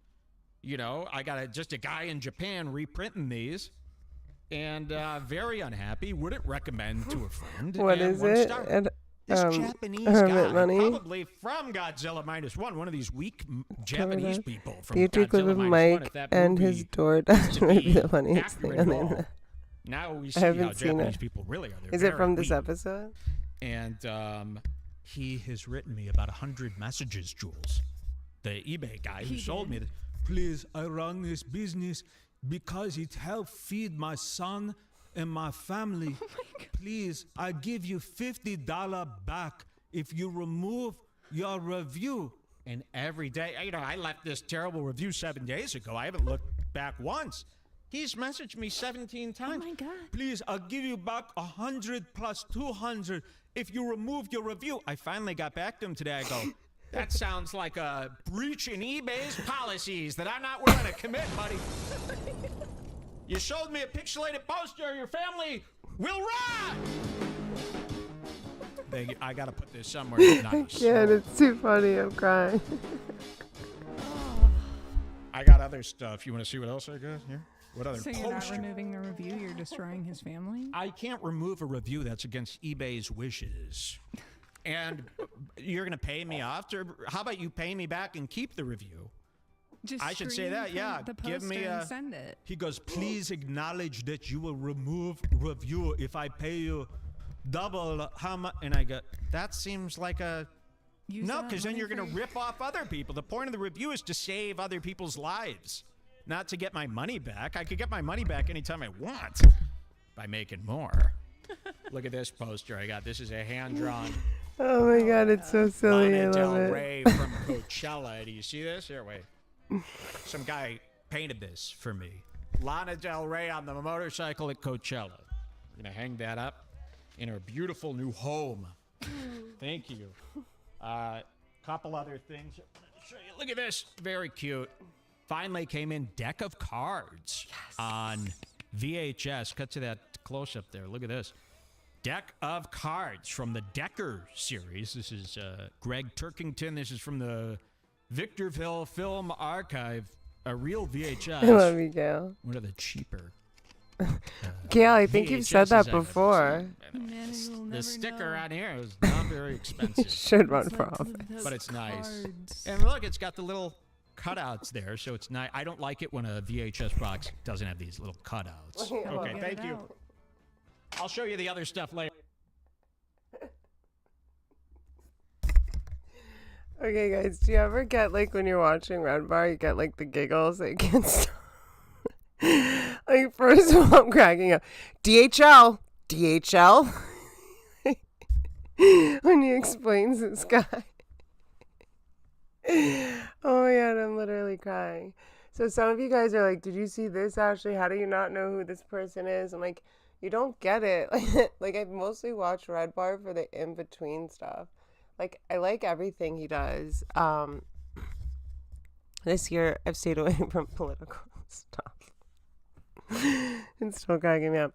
You know, I got just a guy in Japan reprinting these. And very unhappy. Wouldn't recommend to a friend. What and is 1 it? star. And, This Japanese Hermit guy, Money? probably from Godzilla -1, one of these weak Japanese people from The YouTube clip Godzilla of -1. Mike If that and movie his DoorDash is to might be be the funniest thing accurate on the at all, internet. now we see I how haven't seen Japanese it. people really are. They're Is it very from this weak. episode? And he has written me about 100 messages, Jules. The eBay guy who sold me this. Please, I run this business because it helps feed my son and my family. Please, I give you $50 back if you remove your review. And every day, you know, I left this terrible review 7 days ago. I haven't looked back once. He's messaged me 17 times. Oh my God. Please, I'll give you back 100 plus 200 if you remove your review. I finally got back to him today. I go, that sounds like a breach in eBay's policies that I'm not willing to commit, buddy. You showed me a pixelated poster. Your family will rot. I got to put this somewhere nice. Yeah, it's too funny. I'm crying. I got other stuff. You want to see what else I got here? What other So you're not poster? removing the review, you're destroying his family? I can't remove a review that's against eBay's wishes. And you're going to pay me off? How about you pay me back and keep the review? Just I should say screen that, yeah. the Give me poster and a- send it. He goes, please acknowledge that you will remove review if I pay you double how much. And I go, that seems like a No, because then you're going to rip off other people. The point of the review is to save other people's lives, not to get my money back. I could get my money back anytime I want by making more. Look at this poster I got. This is a hand-drawn. Oh my God, it's so silly. Lana I love Del it. Rey from Coachella. Do you see this? Here, wait. Some guy painted this for me. Lana Del Rey on the motorcycle at Coachella. I'm going to hang that up in her beautiful new home. Thank you. Couple other things. Show you. Look at this. Very cute. Finally came in deck of cards on VHS. Cut to that close-up there. Look at this. Deck of cards from the Decker series. This is Greg Turkington. This is from the Victorville Film Archive. A real VHS. I love you, Gail. One of the cheaper. Gail, I think you've said that VHSs I've ever before. seen. The sticker on here is not very expensive. Should run for office. But it's nice. And look, it's got the little cutouts there, so it's nice. I don't like it when a VHS box doesn't have these little cutouts. Okay, thank you. I'll show you the other stuff later. Okay, guys, do you ever get, like, when you're watching Red Bar, you get, like, the giggles that you can't stop? Like, first of all, I'm cracking up. DHL. When he explains this guy. Oh my God, I'm literally crying. So some of you guys are like, did you see this, Ashley? How do you not know who this person is? I'm like, you don't get it. Like, I mostly watch Red Bar for the in-between stuff. Like, I like everything he does. This year, I've stayed away from political stuff. It's still cracking me up.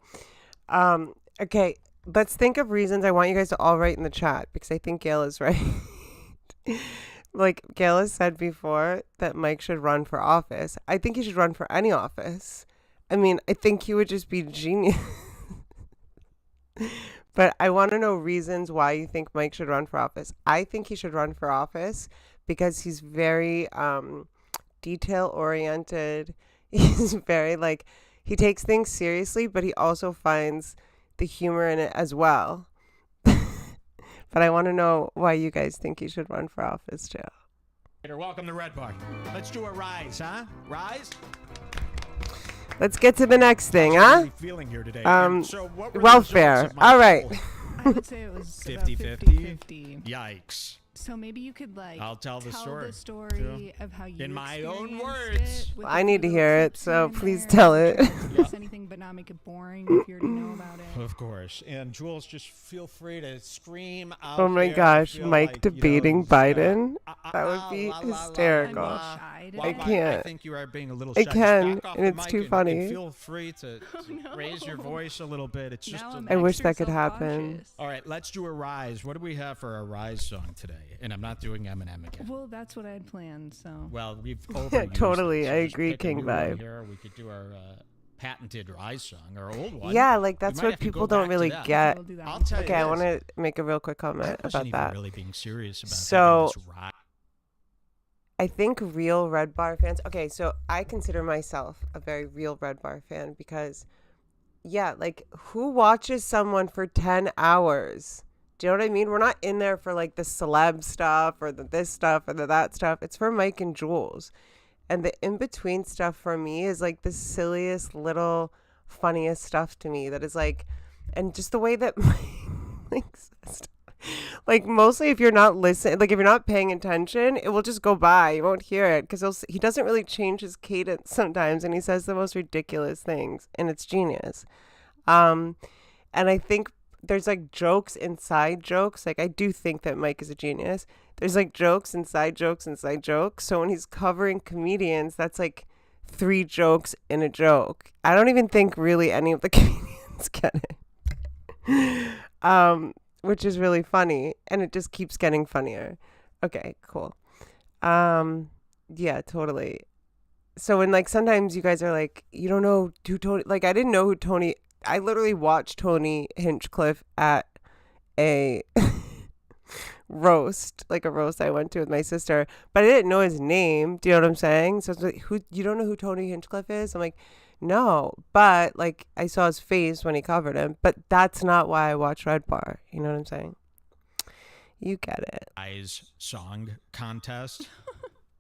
Okay, let's think of reasons. I want you guys to all write in the chat because I think Gail is right. Like Gail has said before that Mike should run for office. I think he should run for any office. I mean, I think he would just be genius. But I want to know reasons why you think Mike should run for office. I think he should run for office because he's very detail-oriented. He's very, like, he takes things seriously, but he also finds the humor in it as well. But I want to know why you guys think he should run for office, too. Welcome to Red Bar. Let's do a rise, huh? Rise? Let's get to the next thing, huh? Feeling here today. So what were the welfare. results of my All right. poll? I would say it was 50-50. Yikes. So maybe you could, like, I'll tell the story too. Of how you in my own experienced words. it with I a need few to little hear it, tips so here and please there. tell it. Try not to miss anything, but not make it boring if you already know about it. Of course. And Jules, just feel free to scream out. Oh my there. gosh, Feel Mike like, debating Biden? That would be I'm hysterical. shy today. I can't. I think you are being a little I shy. can, Back off and the it's mic too and funny. feel free to raise your voice a little bit. It's just. Now I'm I wish that extra could happen. self-conscious. All right, let's do a rise. What do we have for a rise song today? And I'm not doing Eminem again. Well, that's what I had planned, so. Well, we've overused Totally, it, so I just agree, pick a King new one Vibe. Here. We could do our patented rise song, our old one. Yeah, like that's might what have to people go don't back to really that. get. We'll do that I'll one. tell you Okay, I this. want to make a real quick comment I wasn't about even that. really being serious about So- having this rise. I think real Red Bar fans. Okay, so I consider myself a very real Red Bar fan because, yeah, like who watches someone for 10 hours? Do you know what I mean? We're not in there for like the celeb stuff or the this stuff or the that stuff. It's for Mike and Jules. And the in-between stuff for me is like the silliest little funniest stuff to me that is like, and just the way that Mike says stuff. Like mostly if you're not listening, like if you're not paying attention, it will just go by. You won't hear it because he doesn't really change his cadence sometimes, and he says the most ridiculous things, and it's genius. And I think there's like jokes inside jokes. Like I do think that Mike is a genius. There's like jokes inside jokes inside jokes. So when he's covering comedians, that's like 3 jokes in a joke. I don't even think really any of the comedians get it. Which is really funny, and it just keeps getting funnier. Okay, cool. Yeah, totally. So when like sometimes you guys are like, you don't know who Tony, like I didn't know who Tony, I literally watched Tony Hinchcliffe at a roast, like a roast I went to with my sister, but I didn't know his name. Do you know what I'm saying? So it's like, who, you don't know who Tony Hinchcliffe is? I'm like, no, but like I saw his face when he covered him, but that's not why I watch Red Bar. You know what I'm saying? You get it. Song contest.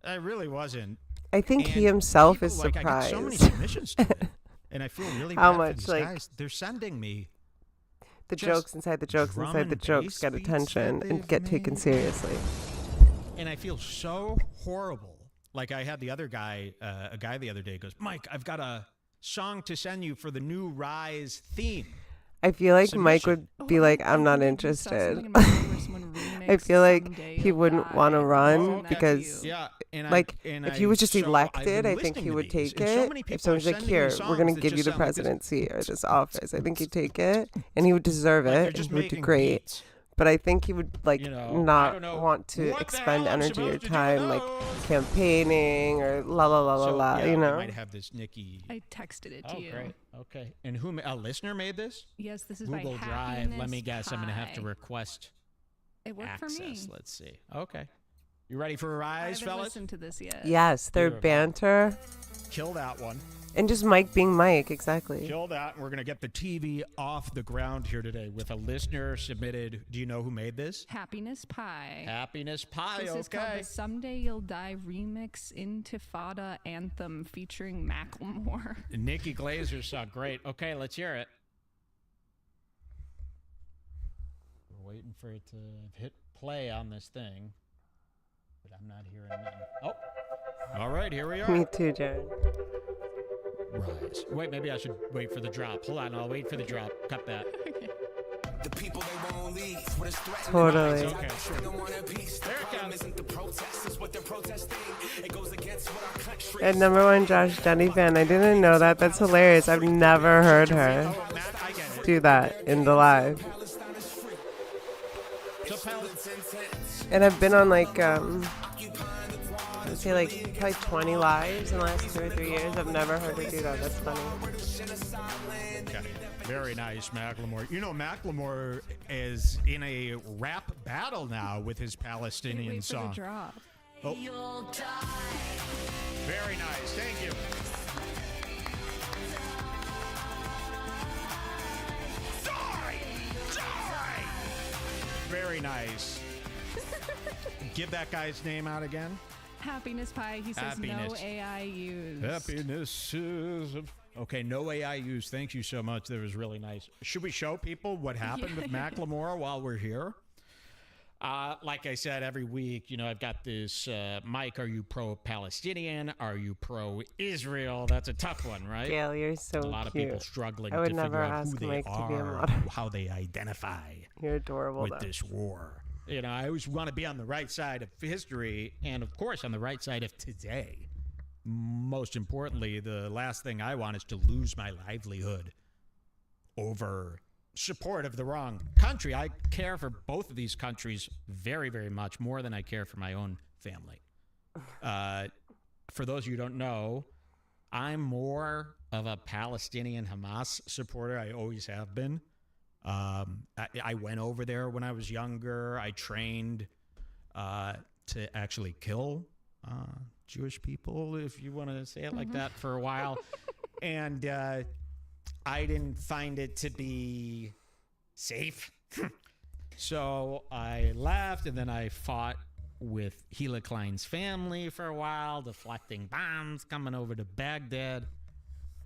I really wasn't. I think And he himself people, is like, surprised. I get so many submissions to it, and I feel really How bad much, for these like, guys. They're sending me the just jokes inside the jokes drum inside the and jokes bass get beats attention that and they've get taken made. seriously. And I feel so horrible. Like I had the other guy, a guy the other day goes, Mike, I've got a song to send you for the new Rise theme. I feel like Mike Submission. would be like, I'm not interested. I feel like he wouldn't want to run because, Yeah, and like, and if he was just so I've elected, been I think listening he to would these, take and so it. many If people are someone's like, sending me here, we're songs going to that give you just the sound like this. presidency or this office, I think he'd take it, and he would deserve Like, they're it, just and he would do making great. beats. But I think he would, like, You know, I not don't know want to what the expend hell I'm energy or supposed to do time, like, with campaigning or la la la la So, la, yeah, you I know? might have this Nikki. I texted it to Oh, you. great. Okay. And who? A listener made this? Yes, this is Google by Drive. Let Happiness me guess. I'm going to have to Pie. request It worked access. for me. Let's see. Okay. You ready for a I rise, haven't fellas? listened to this yet. Yes, their Beautiful. banter Kill that one. and just Mike being Mike, exactly. Kill that. And we're going to get the TV off the ground here today with a listener submitted. Do you know who made this? Happiness Pie. Happiness Pie. This is called Okay. the Someday You'll Die remix Intifada anthem featuring McLemore. Nikki Glazer saw great. Okay, let's hear it. We're waiting for it to hit play on this thing, but I'm not hearing nothing. Oh, all right, here we are. Me too, Jared. Rise. Wait, maybe I should wait for the drop. Hold on, I'll wait for the drop. Cut that. The people they won't leave. What is threatening. Totally. Okay, sure. They don't want a peace. The There it problem comes. isn't the protest, it's what they're protesting. It goes against what our country And #1 Josh Jenny fan. I didn't know that. That's hilarious. I've never heard her Oh, Matt, I get it. do that in the live. So, pal, And I've been on like I'd say like probably 20 lives in the last 2 or 3 years. I've never heard her do that. That's funny. okay. Very nice, McLemore. You know, McLemore is in a rap battle now with his Palestinian Wait for the song. drop. Oh. Very nice. Thank you. Die! Very nice. Give that guy's name out again. Happiness Pie. He says no Happiness. AI used. Happiness is... Okay, no AI used. Thank you so much. That was really nice. Should we show people what happened with McLemore while we're here? Like I said, every week, you know, I've got this, Mike, are you pro-Palestinian? Are you pro-Israel? That's a tough one, right? Gail, you're so A lot of cute. people struggling I would to never figure out who ask they Mike to be a are, moderator. how they identify You're adorable, with though. this war. You know, I always want to be on the right side of history and, of course, on the right side of today. Most importantly, the last thing I want is to lose my livelihood over support of the wrong country. I care for both of these countries very, very much, more than I care for my own family. For those of you who don't know, I'm more of a Palestinian Hamas supporter. I always have been. I went over there when I was younger. I trained to actually kill Jewish people, if you want to say it like that, for a while. And I didn't find it to be safe. So I left, and then I fought with Hila Klein's family for a while, deflecting bombs, coming over to Baghdad.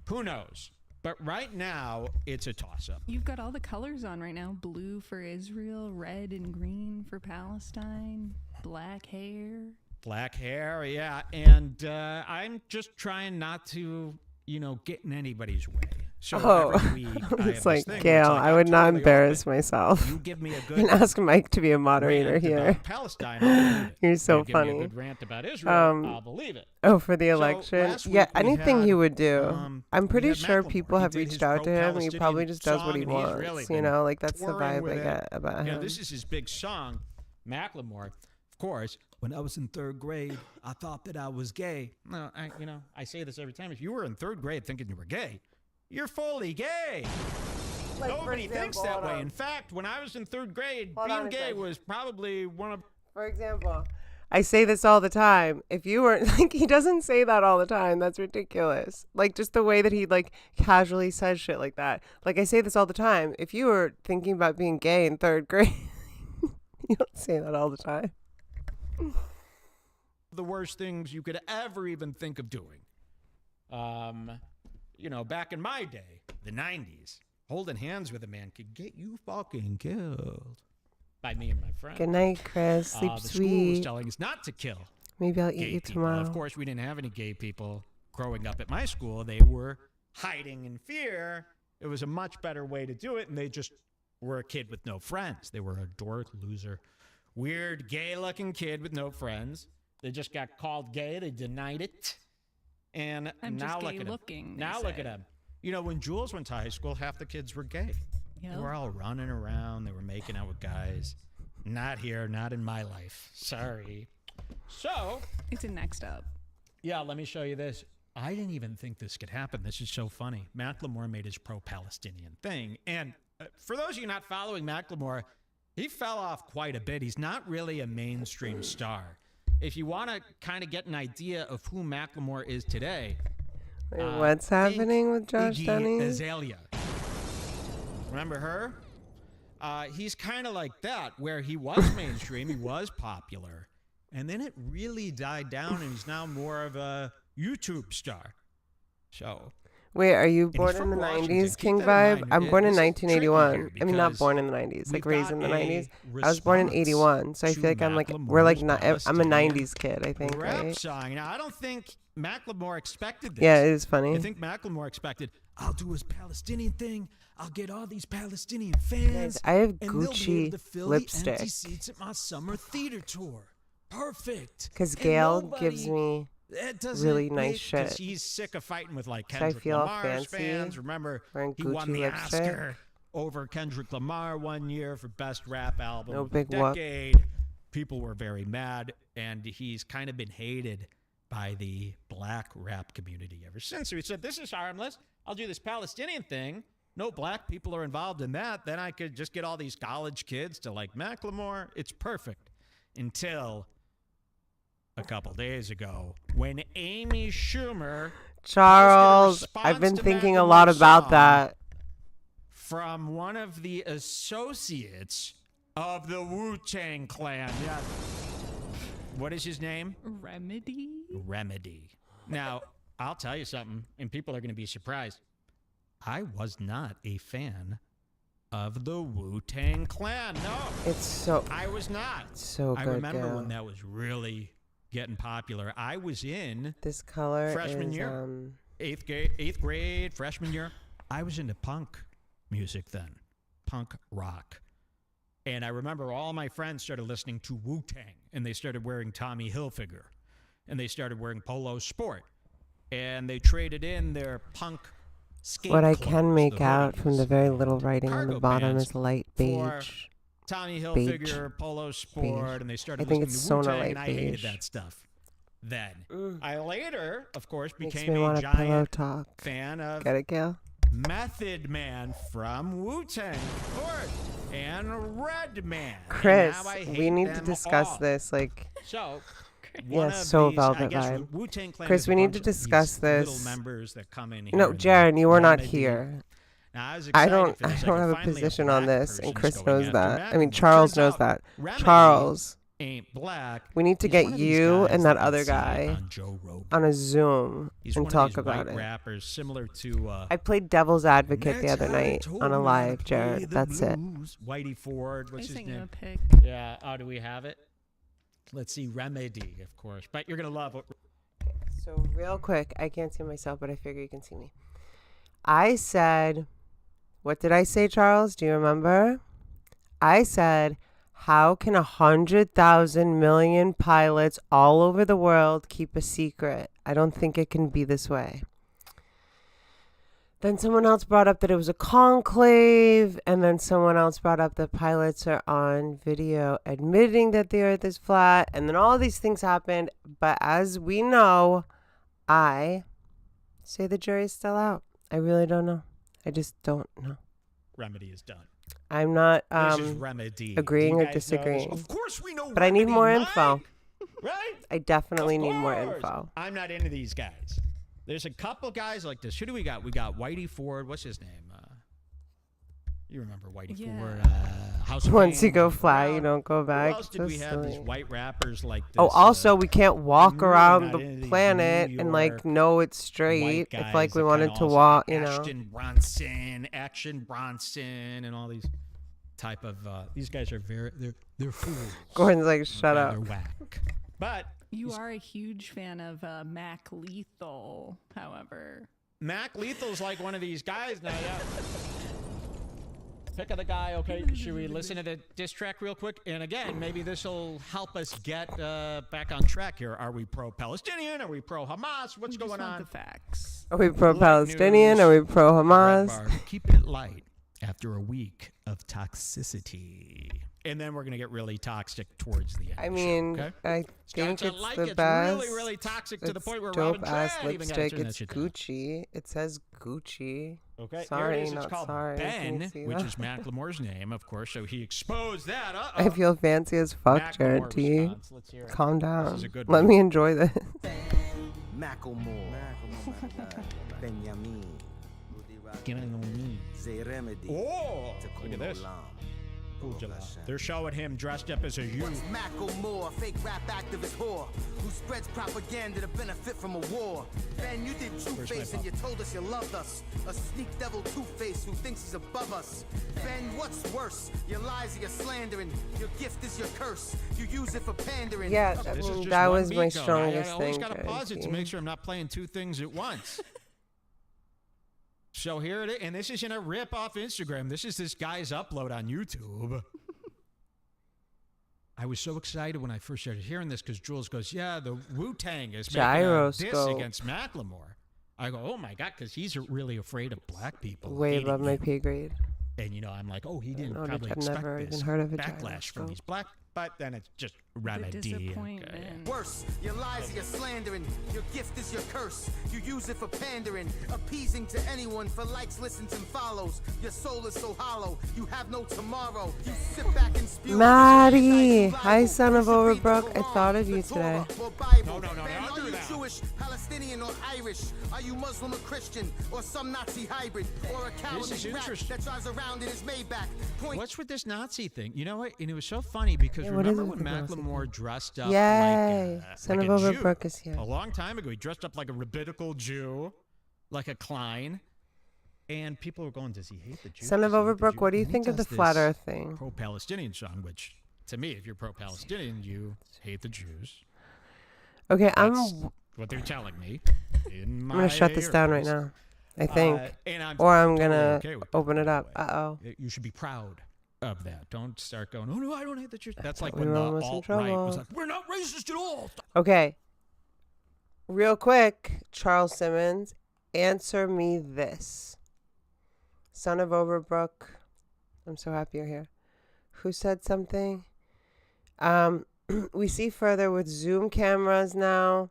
Who knows? But right now, it's a toss-up. You've got all the colors on right now. Blue for Israel, red and green for Palestine, black hair. Black hair, yeah. And I'm just trying not to, you know, get in anybody's way. So every week, I have It's this like, thing where Gail, it's I would I'm not totally embarrass open. myself You give me a good and ask Mike to be a moderator rant here. about Palestine, I'll believe it. You're so You give me funny. a good rant about Israel, I'll believe it. Oh, for the So election? last Yeah, week we anything had, he would do. I'm we pretty had sure McLemore. people He have did reached his out to him. And he pro-Palestinian probably just does song, what he and he's wants. really You been know, like that's the touring vibe I with it. get about You him. know, this is his big song, Macklemore. Of course, When I was in 3rd grade, I thought that I was gay. no, I say this every time. If you were in 3rd grade thinking you were gay, you're fully gay. Like, for Nobody thinks example, that hold way. on. In fact, when I was in 3rd grade, Hold on being a gay second. was probably one of... For example, I say this all the time. If you were like, he doesn't say that all the time. That's ridiculous. Like just the way that he like casually says shit like that. Like I say this all the time. If you were thinking about being gay in 3rd grade, You don't say that all the time. The worst things you could ever even think of doing. You know, back in my day, the 90s, holding hands with a man could get you fucking killed. By me and my friends. Good night, Chris. Sleep the sweet. school was telling us not to kill. Maybe I'll eat gay you people. tomorrow. Of course, we didn't have any gay people growing up at my school. They were hiding in fear. It was a much better way to do it, and they just were a kid with no friends. They were a dork, loser, weird, gay-looking kid with no friends. They just got called gay. They denied it. And I'm now just look gay at looking, them. they Now look say. at them. You know, when Jules went to high school, half the kids were gay. Yep. They were all running around. They were making out with guys. Not here, not in my life. Sorry. So, It's in next up. yeah, let me show you this. I didn't even think this could happen. This is so funny. McLemore made his pro-Palestinian thing. And for those of you not following McLemore, he fell off quite a bit. He's not really a mainstream star. If you want to kind of get an idea of who McLemore is today, Wait, what's happening with Josh Iggy Dunning? Azalea. Remember her? He's kind of like that, where he was mainstream, he was popular, and then it really died down, and he's now more of a YouTube star. So, Wait, are you he's born in from the Washington. 90s, Keep King that in Vibe? mind. I'm born in This is tricky 1981. here I mean, not because born in the 90s, like we've raised in the got a 90s. I was born in response 81, so I to feel like we're like, Macklemore's I'm a Palestinian 90s kid, I think, rap right? song. Now, I don't think Macklemore expected this. Yeah, it is funny. I think Macklemore expected, I'll do his Palestinian thing. I'll get all these Palestinian fans. I have and they'll be able Gucci to fill lipstick. the empty seats at my summer theater tour. Perfect. Because And Gail nobody- gives me It doesn't really nice make- 'cause shit. he's sick of fighting with like So I Kendrick feel Lamar's fancy fans. Remember, wearing he won Gucci the lipstick. Oscar over Kendrick Lamar one year for best rap album No of big the whoop. decade. People were very mad, and he's kind of been hated by the black rap community ever since. So he said, "This is harmless. I'll do this Palestinian thing. No black people are involved in that. Then I could just get all these college kids to like Macklemore. It's perfect." Until a couple days ago, when Amy Schumer Charles, posted a I've been response to thinking a lot Macklemore's about song that. from one of the associates of the Wu-Tang Clan. Yeah. What is his name? Remedy. Now, I'll tell you something, and people are going to be surprised. I was not a fan of the Wu-Tang Clan. No. It's so... I was not. So good, I remember Gail. when that was really getting popular. I was in This color freshman is, year, eighth grade, freshman year. I was into punk music then, punk rock. And I remember all my friends started listening to Wu-Tang, and they started wearing Tommy Hilfiger, and they started wearing Polo Sport, and they traded in their punk skate What I clothes, can make the out from the hoodies, very little writing on the cargo bottom pants is light for beige. Tommy Beige. Polo Sport, Beige. and they started I think listening it's to Sona Wu-Tang, light and I hated beige. that stuff then. I later, of course, Makes became me a want to pillow giant talk. fan of Get it, Gail? Method Man from Wu-Tang, of course, and Redman. Chris, And now I we hate need to them discuss all. this, like... So, Yeah, one of so these, Velvet I guess Vibe. Wu-Tang Clan Chris, is a we need bunch to of these discuss this. Little members that come in here No, and Jared, you were not Remedy. here. Now, I was I excited don't for this. have a finally position on black this, and person's Chris going knows after that. I mean, Macklemore. Charles Turns knows out that. Remedy Charles, ain't black. we need to He's get one of these you guys and that you other see guy on Joe Rogan. on a Zoom He's and one talk of these about white it. rappers similar to I played devil's advocate the Next other time I night told on a him how to live, play Jared. the That's it. blues. Whitey Ford, what's I his sent you name? a pic. Yeah. Oh, do we have it? Let's see. Remedy, of course. But you're gonna love what. So real quick, I can't see myself, but I figure you can see me. I said, what did I say, Charles? Do you remember? I said, how can 100,000 million pilots all over the world keep a secret? I don't think it can be this way. Then someone else brought up that it was a conclave, and then someone else brought up that pilots are on video admitting that the earth is flat, and then all these things happened. But as we know, I say the jury's still out. I really don't know. I just don't know. Remedy is done. I'm not This is Remedy. agreeing Do you or guys know this? disagreeing. Of course we know. But I need Remedy, more Mike. info. Right? I definitely Of need more course. info. I'm not into these guys. There's a couple guys like this. Who do we got? We got Whitey Ford. What's his name? You remember Whitey Yeah. Ford, House of Once you Pain, go Whitey fly, Brown. you don't go back. Who else did So we have these silly. white rappers like this? Oh, also, we can't walk New, around not the into these planet New and like York know it's white straight. guys If like we that wanted kinda to also- walk, you know. Action Bronson, and all these type of these guys are they're fools. Gordon's like, shut up. They're whack. But You are a huge fan of Mac Lethal, however. Mac Lethal's like one of these guys now. Yeah. Pick of the guy. Okay, should we listen to the diss track real quick? And again, maybe this will help us get back on track here. Are we pro-Palestinian? Are we pro-Hamas? What's going on? The facts. Are we pro-Palestinian? Are we pro-Hamas? REDBAR, keep it light after a week of toxicity. And then we're going to get really toxic towards the end. I of the mean, show, okay? I think Starts it's like the it's best. really, really toxic to the It's point where dope Robin ass Trent even got to lipstick. turn that It's shit down. Gucci. It says Gucci. Okay, Sorry, here it is. It's not called sorry. Can you Ben, see which that? is McLemore's name, of course. So he exposed that. I feel fancy as fuck, Macklemore Jared T. response. Let's hear it. Calm This down. is a good Let one. me enjoy this. McLemore, Benjamin, Zay Remedy, Oh, look at this. They're showing him dressed up as a youth. Macklemore, fake rap activist whore, who spreads propaganda to benefit from a war. Ben, you did Two-Face and you told us you loved us. A sneak devil Two-Face who thinks he's above us. Ben, what's worse? Your lies are your slandering. Your gift is your curse. You use it for pandering. Yeah, This is just that one was beat, my though. strongest I always thing. got to Jared pause it to T. make sure I'm not playing two things at once. So here it is, and this isn't a rip off Instagram. This is this guy's upload on YouTube. I was so excited when I first started hearing this because Jules goes, "Yeah, the Wu-Tang is making a diss Gyroscope. against Macklemore." I go, "Oh my god," because he's really afraid of black people. Way hating above my him. pay grade. And you know, I'm like, "Oh, he didn't No, probably I've expect never this even heard of a backlash from gyroscope. these black." But then it's just remedy. disappointment. Worse, your lies are your slandering. Your gift is your curse. You use it for pandering, appeasing to anyone for likes, listens, and follows. Your soul is so hollow, you have no tomorrow. You sit back and spew. Maddie! Hi, son of Overbrook. I thought of you today. No, No, don't Are do you that. Jewish, Palestinian, or Irish? Are you Muslim or Christian, or some Nazi hybrid, or a cowardly is rat interesting. that drives around in his Maybach? Point What's with this Nazi thing? You know what? And it was so funny because Yeah, what is remember it when with the Nazi Macklemore dressed up Yay! like Son like of a Jew? Overbrook is here. A long time ago, he dressed up like a rabbinical Jew, like a Klein. And people were going, does he hate the Jews? Son of Does he hate the Overbrook, Jews? what do you And he think of the does flat this earth thing? Pro-Palestinian song, which to me, if you're pro-Palestinian, you hate the Jews. Okay, That's I'm what they're telling me. I'm gonna shut this down right now. I think. Or I'm gonna open it up. Uh-oh. You should be proud of that. Don't start going, oh no, I don't hate the Jews. That's like we when were the almost in alt-right was trouble. like, we're not racist at all. Okay. Real quick, Charles Simmons, answer me this. Son of Overbrook, I'm so happy you're here. Who said something? We see further with Zoom cameras now.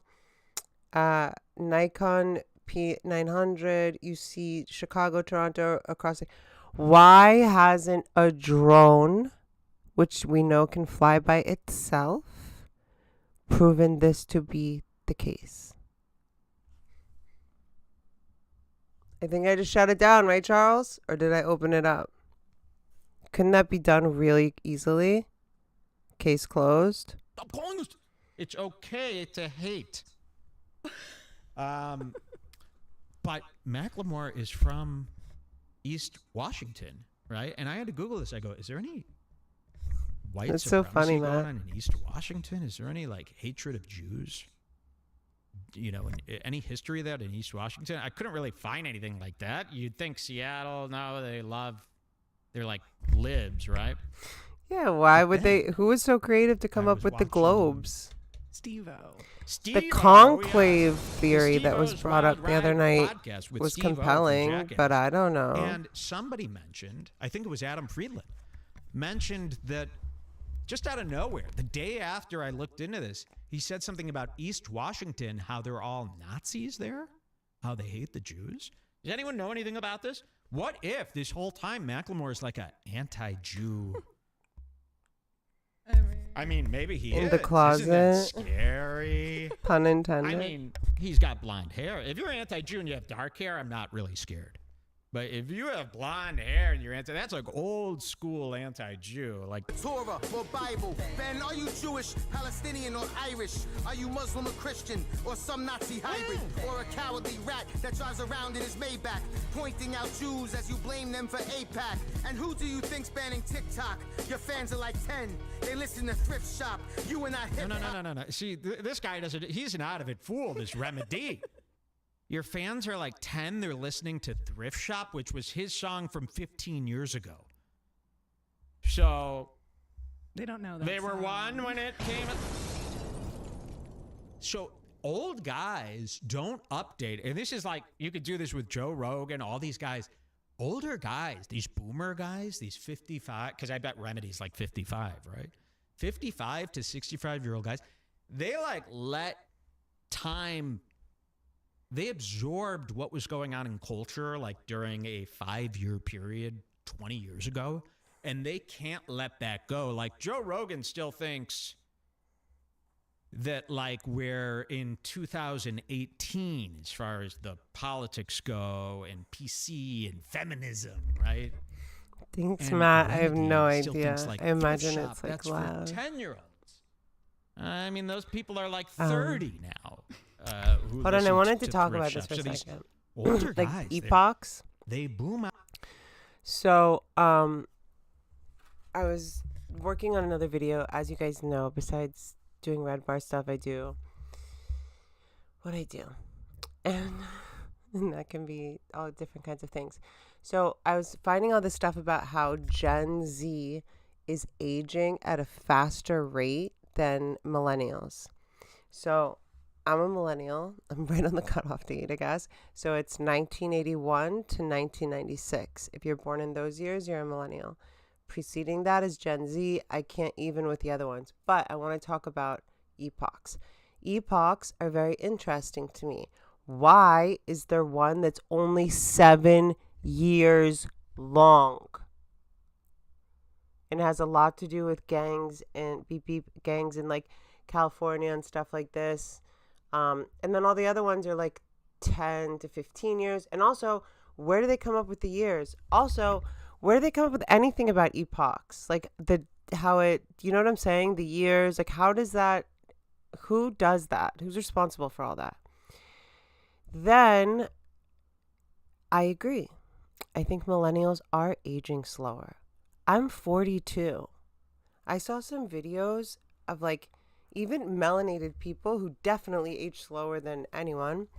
Nikon P900. You see Chicago, Toronto, across. Why hasn't a drone, which we know can fly by itself, proven this to be the case? I think I just shut it down, right, Charles? Or did I open it up? Couldn't that be done really easily? Case closed. Stop calling us. It's okay to hate. But Macklemore is from East Washington, right? And I had to Google this. I go, is there any white That's so supremacy funny, going Matt. on in East Washington? Is there any like hatred of Jews? You know, any history of that in East Washington? I couldn't really find anything like that. You'd think Seattle, no, they're like libs, right? Yeah, why would they? Who was so creative to come I up was with the watching globes? Steve-O. The Steve-O, conclave yeah. theory The that was Steve-O's brought Wild up the other Ride night podcast with was Steve-O from compelling, Jackass. but I don't know. And somebody mentioned, I think it was Adam Friedland, mentioned that just out of nowhere, the day after I looked into this, he said something about East Washington, how they're all Nazis there, how they hate the Jews. Does anyone know anything about this? What if this whole time Macklemore is like an anti-Jew? I mean, maybe he In is. the closet. Isn't that scary? Pun intended. I mean, he's got blonde hair. If you're anti-Jew and you have dark hair, I'm not really scared. But if you have blonde hair and you're that's like old school anti-Jew. Like Torah or Bible. Ben, are you Jewish, Palestinian, or Irish? Are you Muslim or Christian, or some Nazi hybrid, or a cowardly rat that drives around in his Maybach, pointing out Jews as you blame them for AIPAC? And who do you think's banning TikTok? Your fans are like 10. They listen to Thrift Shop. You and I hip hop. No. See, this guy doesn't. He's an out of it fool. This Remedy. Your fans are like 10. They're listening to Thrift Shop, which was his song from 15 years ago. So they don't know that. They were one when it came. So old guys don't update. And this is like, you could do this with Joe Rogan, all these guys. Older guys, these boomer guys, these 55, because I bet Remedy's like 55, right? 55 to 65-year-old guys, they like let time. They absorbed what was going on in culture like during a 5-year period 20 years ago, and they can't let that go. Like Joe Rogan still thinks that like we're in 2018 as far as the politics go and PC and feminism, right? Thanks, And Matt. I have Remedy no still idea. thinks, like, I imagine Thrift it's Shop, like that's loud. for 10-year-olds. I mean, those people are like 30 now. Who Hold on, I listen wanted to to talk Thrift about Shop. this for So a these second. older Like guys, epochs. they boom out. So, I was working on another video. As you guys know, besides doing REDBAR stuff, I do what I do. And that can be all different kinds of things. So I was finding all this stuff about how Gen Z is aging at a faster rate than millennials. So I'm a millennial. I'm right on the cutoff date, I guess. So it's 1981 to 1996. If you're born in those years, you're a millennial. Preceding that is Gen Z. I can't even with the other ones. But I want to talk about epochs. Epochs are very interesting to me. Why is there one that's only 7 years long? And it has a lot to do with gangs and beep gangs in like California and stuff like this. And then all the other ones are like 10 to 15 years. And also, where do they come up with the years? Also, where do they come up with anything about epochs? Like how it, you know what I'm saying? The years, like how does that, who does that? Who's responsible for all that? Then I agree. I think millennials are aging slower. I'm 42. I saw some videos of like even melanated people who definitely age slower than anyone.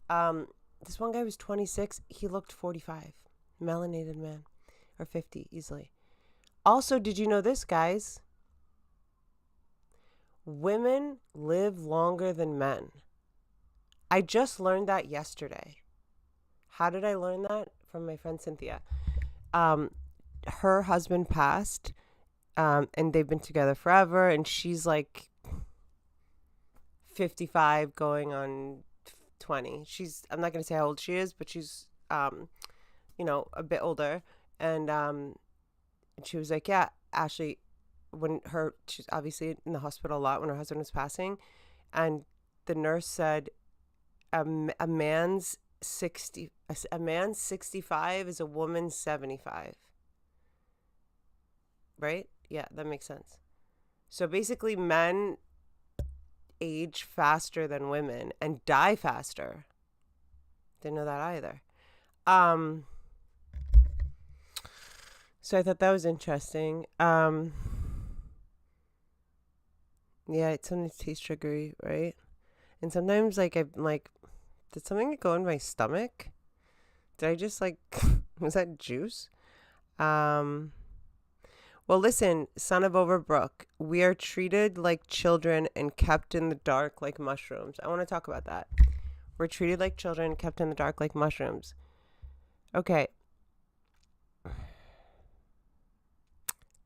This one guy was 26. He looked 45. Melanated man. Or 50 easily. Also, did you know this, guys? Women live longer than men. I just learned that yesterday. How did I learn that? From my friend Cynthia. Her husband passed, and they've been together forever, and she's like 55 going on 20. I'm not going to say how old she is, but she's, a bit older. And she was like, yeah, Ashley, she's obviously in the hospital a lot when her husband was passing. And the nurse said, a man's 65 is a woman's 75. Right? Yeah, that makes sense. So basically men age faster than women and die faster. Didn't know that either. So I thought that was interesting. Yeah, it sometimes tastes sugary, right? And sometimes like I'm like, did something go in my stomach? Did I just like was that juice? Well, listen, son of Overbrook, we are treated like children and kept in the dark like mushrooms. I want to talk about that. We're treated like children, kept in the dark like mushrooms. Okay.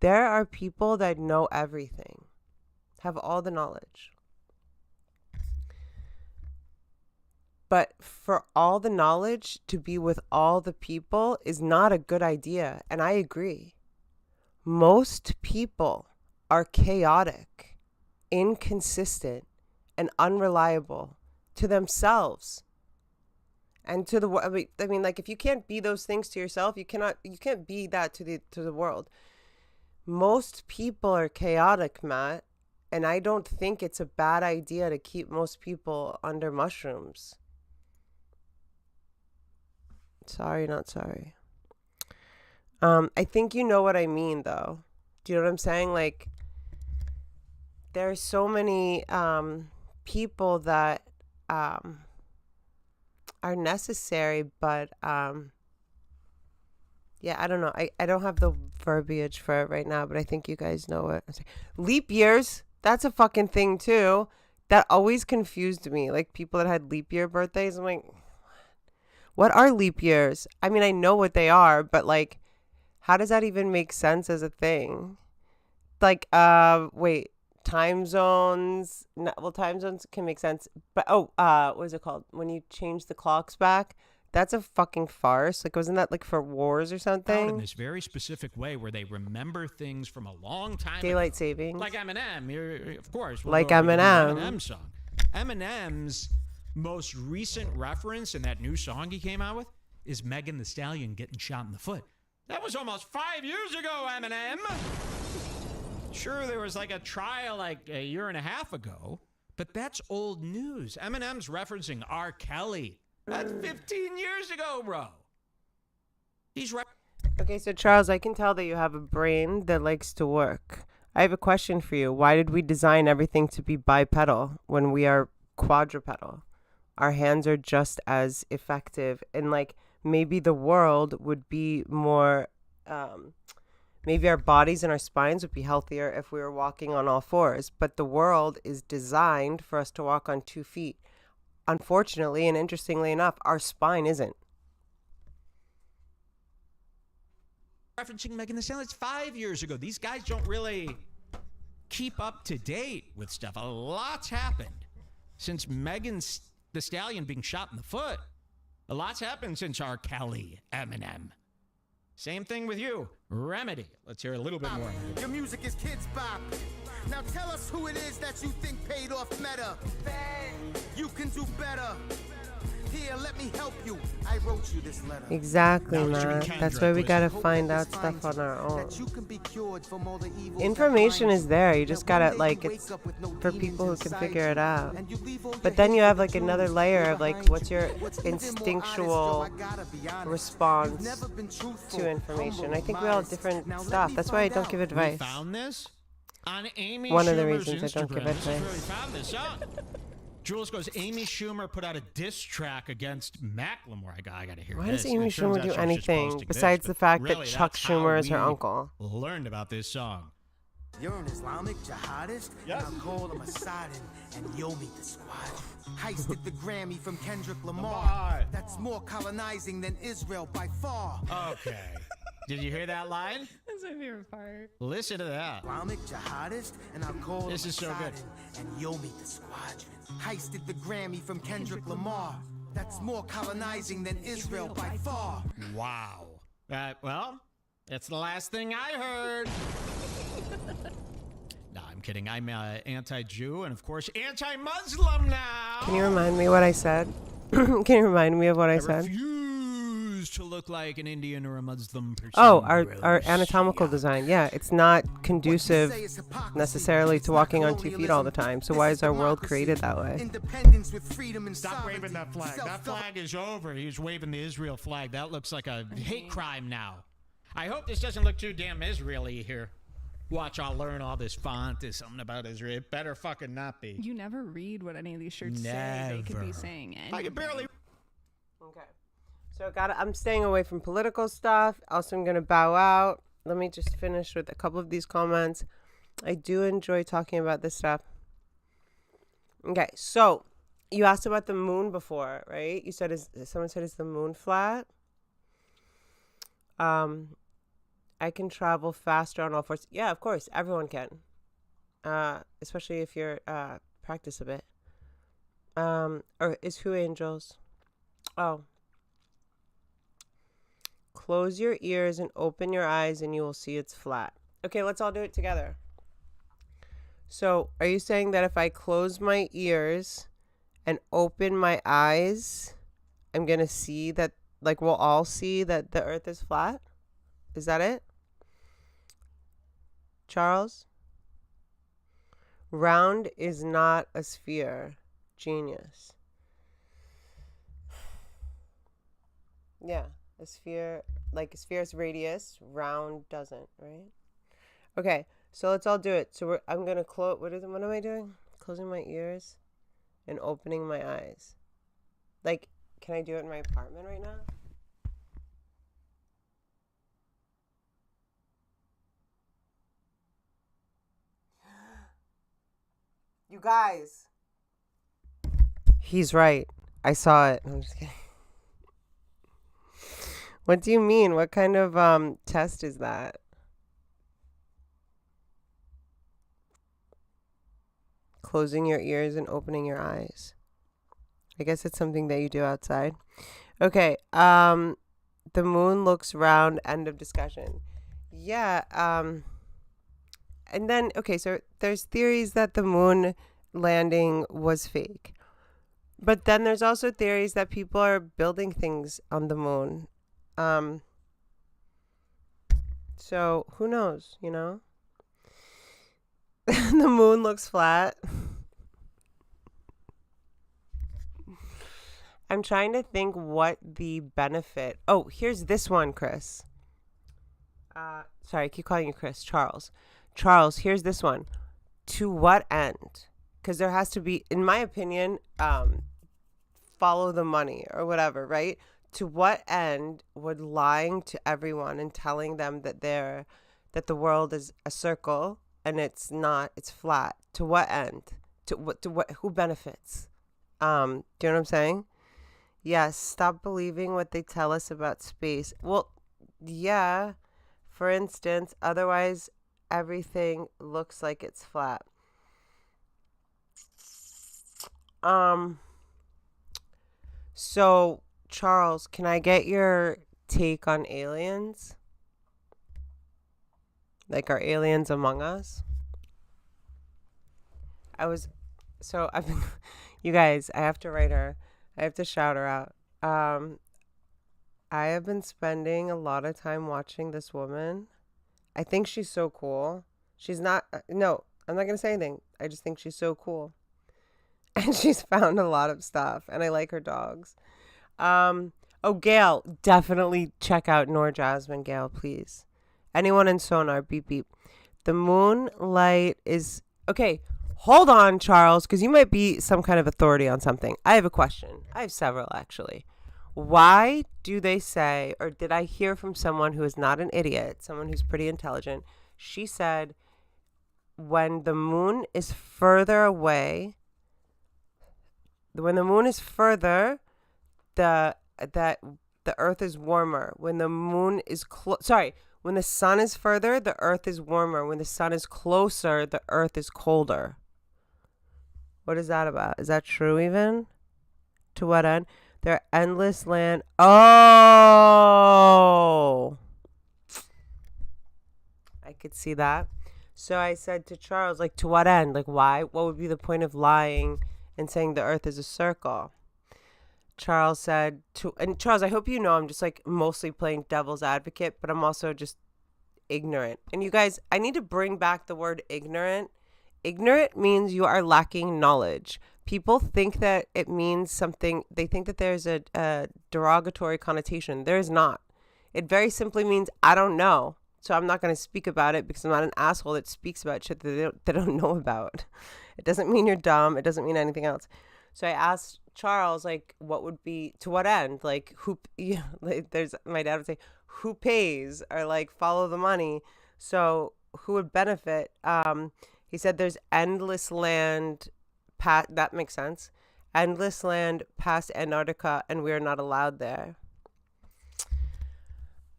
There are people that know everything, have all the knowledge. But for all the knowledge to be with all the people is not a good idea, and I agree. Most people are chaotic, inconsistent, and unreliable to themselves. and to the world. I mean, like, if you can't be those things to yourself, you can't be that to the world. Most people are chaotic, Matt, and I don't think it's a bad idea to keep most people under mushrooms. Sorry, not sorry. I think you know what I mean, though. Do you know what I'm saying? Like, there are so many people that are necessary, but yeah, I don't know. I don't have the verbiage for it right now, but I think you guys know what I'm saying. Leap years, that's a fucking thing too. That always confused me. Like, people that had leap year birthdays, I'm like, what are leap years? I mean, I know what they are, but like, how does that even make sense as a thing? Like, wait, time zones. No, well, time zones can make sense, but what is it called? When you change the clocks back, that's a fucking farce. Like, wasn't that like for wars or something? In this very specific way where they remember things from a long time Daylight ago. savings. Like Eminem, of course. Like Eminem. Eminem song. Eminem's most recent reference in that new song he came out with is Megan Thee Stallion getting shot in the foot. That was almost 5 years ago, Eminem. Sure, there was like a trial like a year and a half ago, but that's old news. Eminem's referencing R. Kelly. That's 15 years ago, bro. He's right. Okay, so Charles, I can tell that you have a brain that likes to work. I have a question for you. Why did we design everything to be bipedal when we are quadrupedal? Our hands are just as effective, and like, maybe the world would be more, maybe our bodies and our spines would be healthier if we were walking on all fours, but the world is designed for us to walk on 2 feet. Unfortunately, and interestingly enough, our spine isn't. Referencing Megan Thee Stallion, it's 5 years ago. These guys don't really keep up to date with stuff. A lot's happened since Megan Thee Stallion being shot in the foot. A lot's happened since R. Kelly, Eminem. Same thing with you, Remedy. Let's hear a little bit more. Your music is kids bop. Now tell us who it is that you think paid off meta. You can do better. Here, let me help you. I wrote you this letter. Exactly, man. That's why we gotta find out stuff on our own. Information is there. You just gotta, like, it's for people who can figure it out. But then you have like another layer of like, what's your instinctual response to information? I think we all have different stuff. That's why I don't give advice. Found this on Amy One of the Schumer's reasons I don't give Instagram. This is where we advice. found this out. Jules goes, Amy Schumer put out a diss track against McLemore. I gotta hear Why this. does Amy It turns Schumer out do she was just anything posting besides this, the but fact really, that Chuck that's how Schumer is her we uncle? Learned about this song. You're an Islamic jihadist, Yes. and I'll call him Assadin, and you'll meet the squad. Heisted the Grammy from Kendrick Lamar. That's more colonizing than Israel by far. Okay. Did you hear that line? That's my favorite part. Listen to that. Islamic jihadist, and I'll call This him is so good. Assadin, and you'll meet the squadron. Heisted the Grammy from Kendrick Lamar. That's more colonizing than Israel by far. Wow. Well, that's the last thing I heard. No, I'm kidding. I'm anti-Jew and, of course, anti-Muslim now. Can you remind me what I said? Can you remind me of what I said? Refuse to look like an Indian or a Muslim person. Oh, our anatomical design. Yeah, it's not conducive necessarily to walking on 2 feet all the time. So why is our world created that way? Independence with freedom and Stop waving that flag. That flag is over. He was waving the Israel flag. That looks like a hate crime now. I hope this doesn't look too damn Israeli here. Watch, I'll learn all this font is something about Israel. It better fucking not be. You never read what any of these shirts say. They could be saying anything. I can barely. Okay. So I'm staying away from political stuff. Also, I'm going to bow out. Let me just finish with a couple of these comments. I do enjoy talking about this stuff. Okay, so you asked about the moon before, right? You said, someone said, is the moon flat? I can travel faster on all fours. Yeah, of course. Everyone can. Especially if you're practice a bit. Or is Who Angels? Oh. Close your ears and open your eyes and you will see it's flat. Okay, let's all do it together. So, are you saying that if I close my ears and open my eyes, I'm going to see that, like, we'll all see that the earth is flat? Is that it? Charles? Round is not a sphere. Genius. Yeah, a sphere, like a sphere's radius, round doesn't, right? Okay, so let's all do it. So I'm going to close, what am I doing? Closing my ears and opening my eyes. Like, can I do it in my apartment right now? You guys. He's right. I saw it. I'm just kidding. What do you mean? What kind of test is that? Closing your ears and opening your eyes. I guess it's something that you do outside. Okay. The moon looks round. End of discussion. Yeah. And then, okay, so there's theories that the moon landing was fake. But then there's also theories that people are building things on the moon. So who knows, you know? The moon looks flat. I'm trying to think what the benefit. Oh, here's this one, Chris. Sorry, I keep calling you Chris. Charles. Charles, here's this one. To what end? Because there has to be, in my opinion, follow the money or whatever, right? To what end would lying to everyone and telling them that the world is a circle and it's not, it's flat? To what end? To what? Who benefits? Do you know what I'm saying? Yes. Stop believing what they tell us about space. Well, yeah. For instance, otherwise everything looks like it's flat. So, Charles, can I get your take on aliens? Like, are aliens among us? I've been, you guys, I have to write her. I have to shout her out. I have been spending a lot of time watching this woman. I think she's so cool. She's not, no, I'm not going to say anything. I just think she's so cool. And she's found a lot of stuff. And I like her dogs. Oh, Gail, definitely check out Noor Jasmine, Gail, please. Anyone in Sonar, beep, beep. The moonlight is, okay, hold on, Charles, because you might be some kind of authority on something. I have a question. I have several, actually. Why do they say, or did I hear from someone who is not an idiot, someone who's pretty intelligent, she said, when the moon is further away, when the moon is further, the earth is warmer. When the moon is when the sun is further, the earth is warmer. When the sun is closer, the earth is colder. What is that about? Is that true even? To what end? Their endless land. Oh, I could see that. So I said to Charles, like, to what end? Like, why? What would be the point of lying and saying the earth is a circle? Charles said and Charles, I hope you know I'm just like mostly playing devil's advocate, but I'm also just ignorant. And you guys, I need to bring back the word ignorant. Ignorant means you are lacking knowledge. People think that it means something. They think that there's a derogatory connotation. There is not. It very simply means I don't know. So I'm not going to speak about it because I'm not an asshole that speaks about shit that they don't know about. It doesn't mean you're dumb. It doesn't mean anything else. So I asked Charles, like, what would be, to what end? Like, like, my dad would say, who pays? Or like, follow the money. So who would benefit? He said there's endless land that makes sense. Endless land past Antarctica, and we're not allowed there.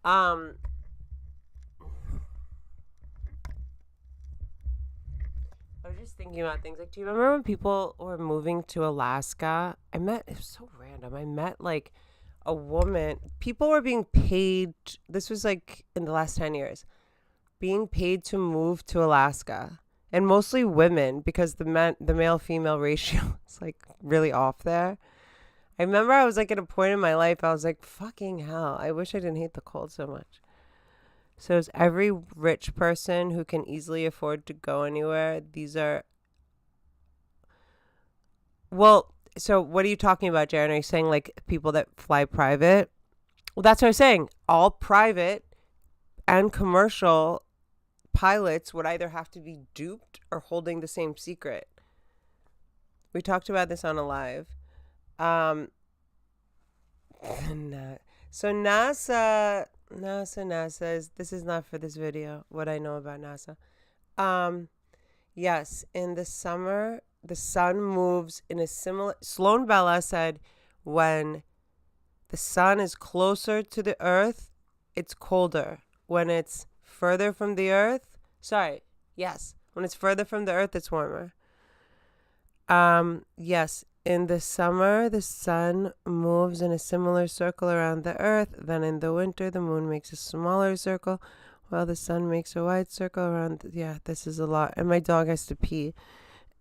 I was just thinking about things. Like, do you remember when people were moving to Alaska? It was so random. I met like a woman. People were being paid. This was like in the last 10 years, being paid to move to Alaska. And mostly women, because the male-female ratio is like really off there. I remember I was like at a point in my life, I was like, fucking hell, I wish I didn't hate the cold so much. So is every rich person who can easily afford to go anywhere, these are... Well, so what are you talking about, Jaren? Are you saying like people that fly private? Well, that's what I'm saying. All private and commercial pilots would either have to be duped or holding the same secret. We talked about this on a live. So NASA is, this is not for this video, what I know about NASA. Yes, in the summer, the sun moves in a similar, Sloan Bella said when the sun is closer to the earth, it's colder. When it's further from the earth, when it's further from the earth, it's warmer. Yes, in the summer, the sun moves in a similar circle around the earth. Then in the winter, the moon makes a smaller circle while the sun makes a wide circle around. Yeah, this is a lot. And my dog has to pee.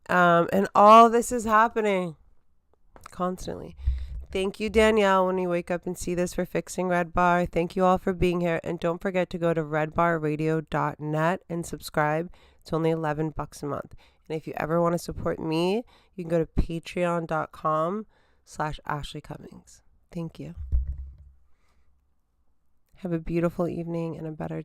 And all this is happening constantly. Thank you, Danielle, when you wake up and see this, for fixing REDBAR. Thank you all for being here. And don't forget to go to redbarradio.net and subscribe. It's only $11 a month. And if you ever want to support me, you can go to patreon.com/Ashley Cummings. Thank you. Have a beautiful evening and a better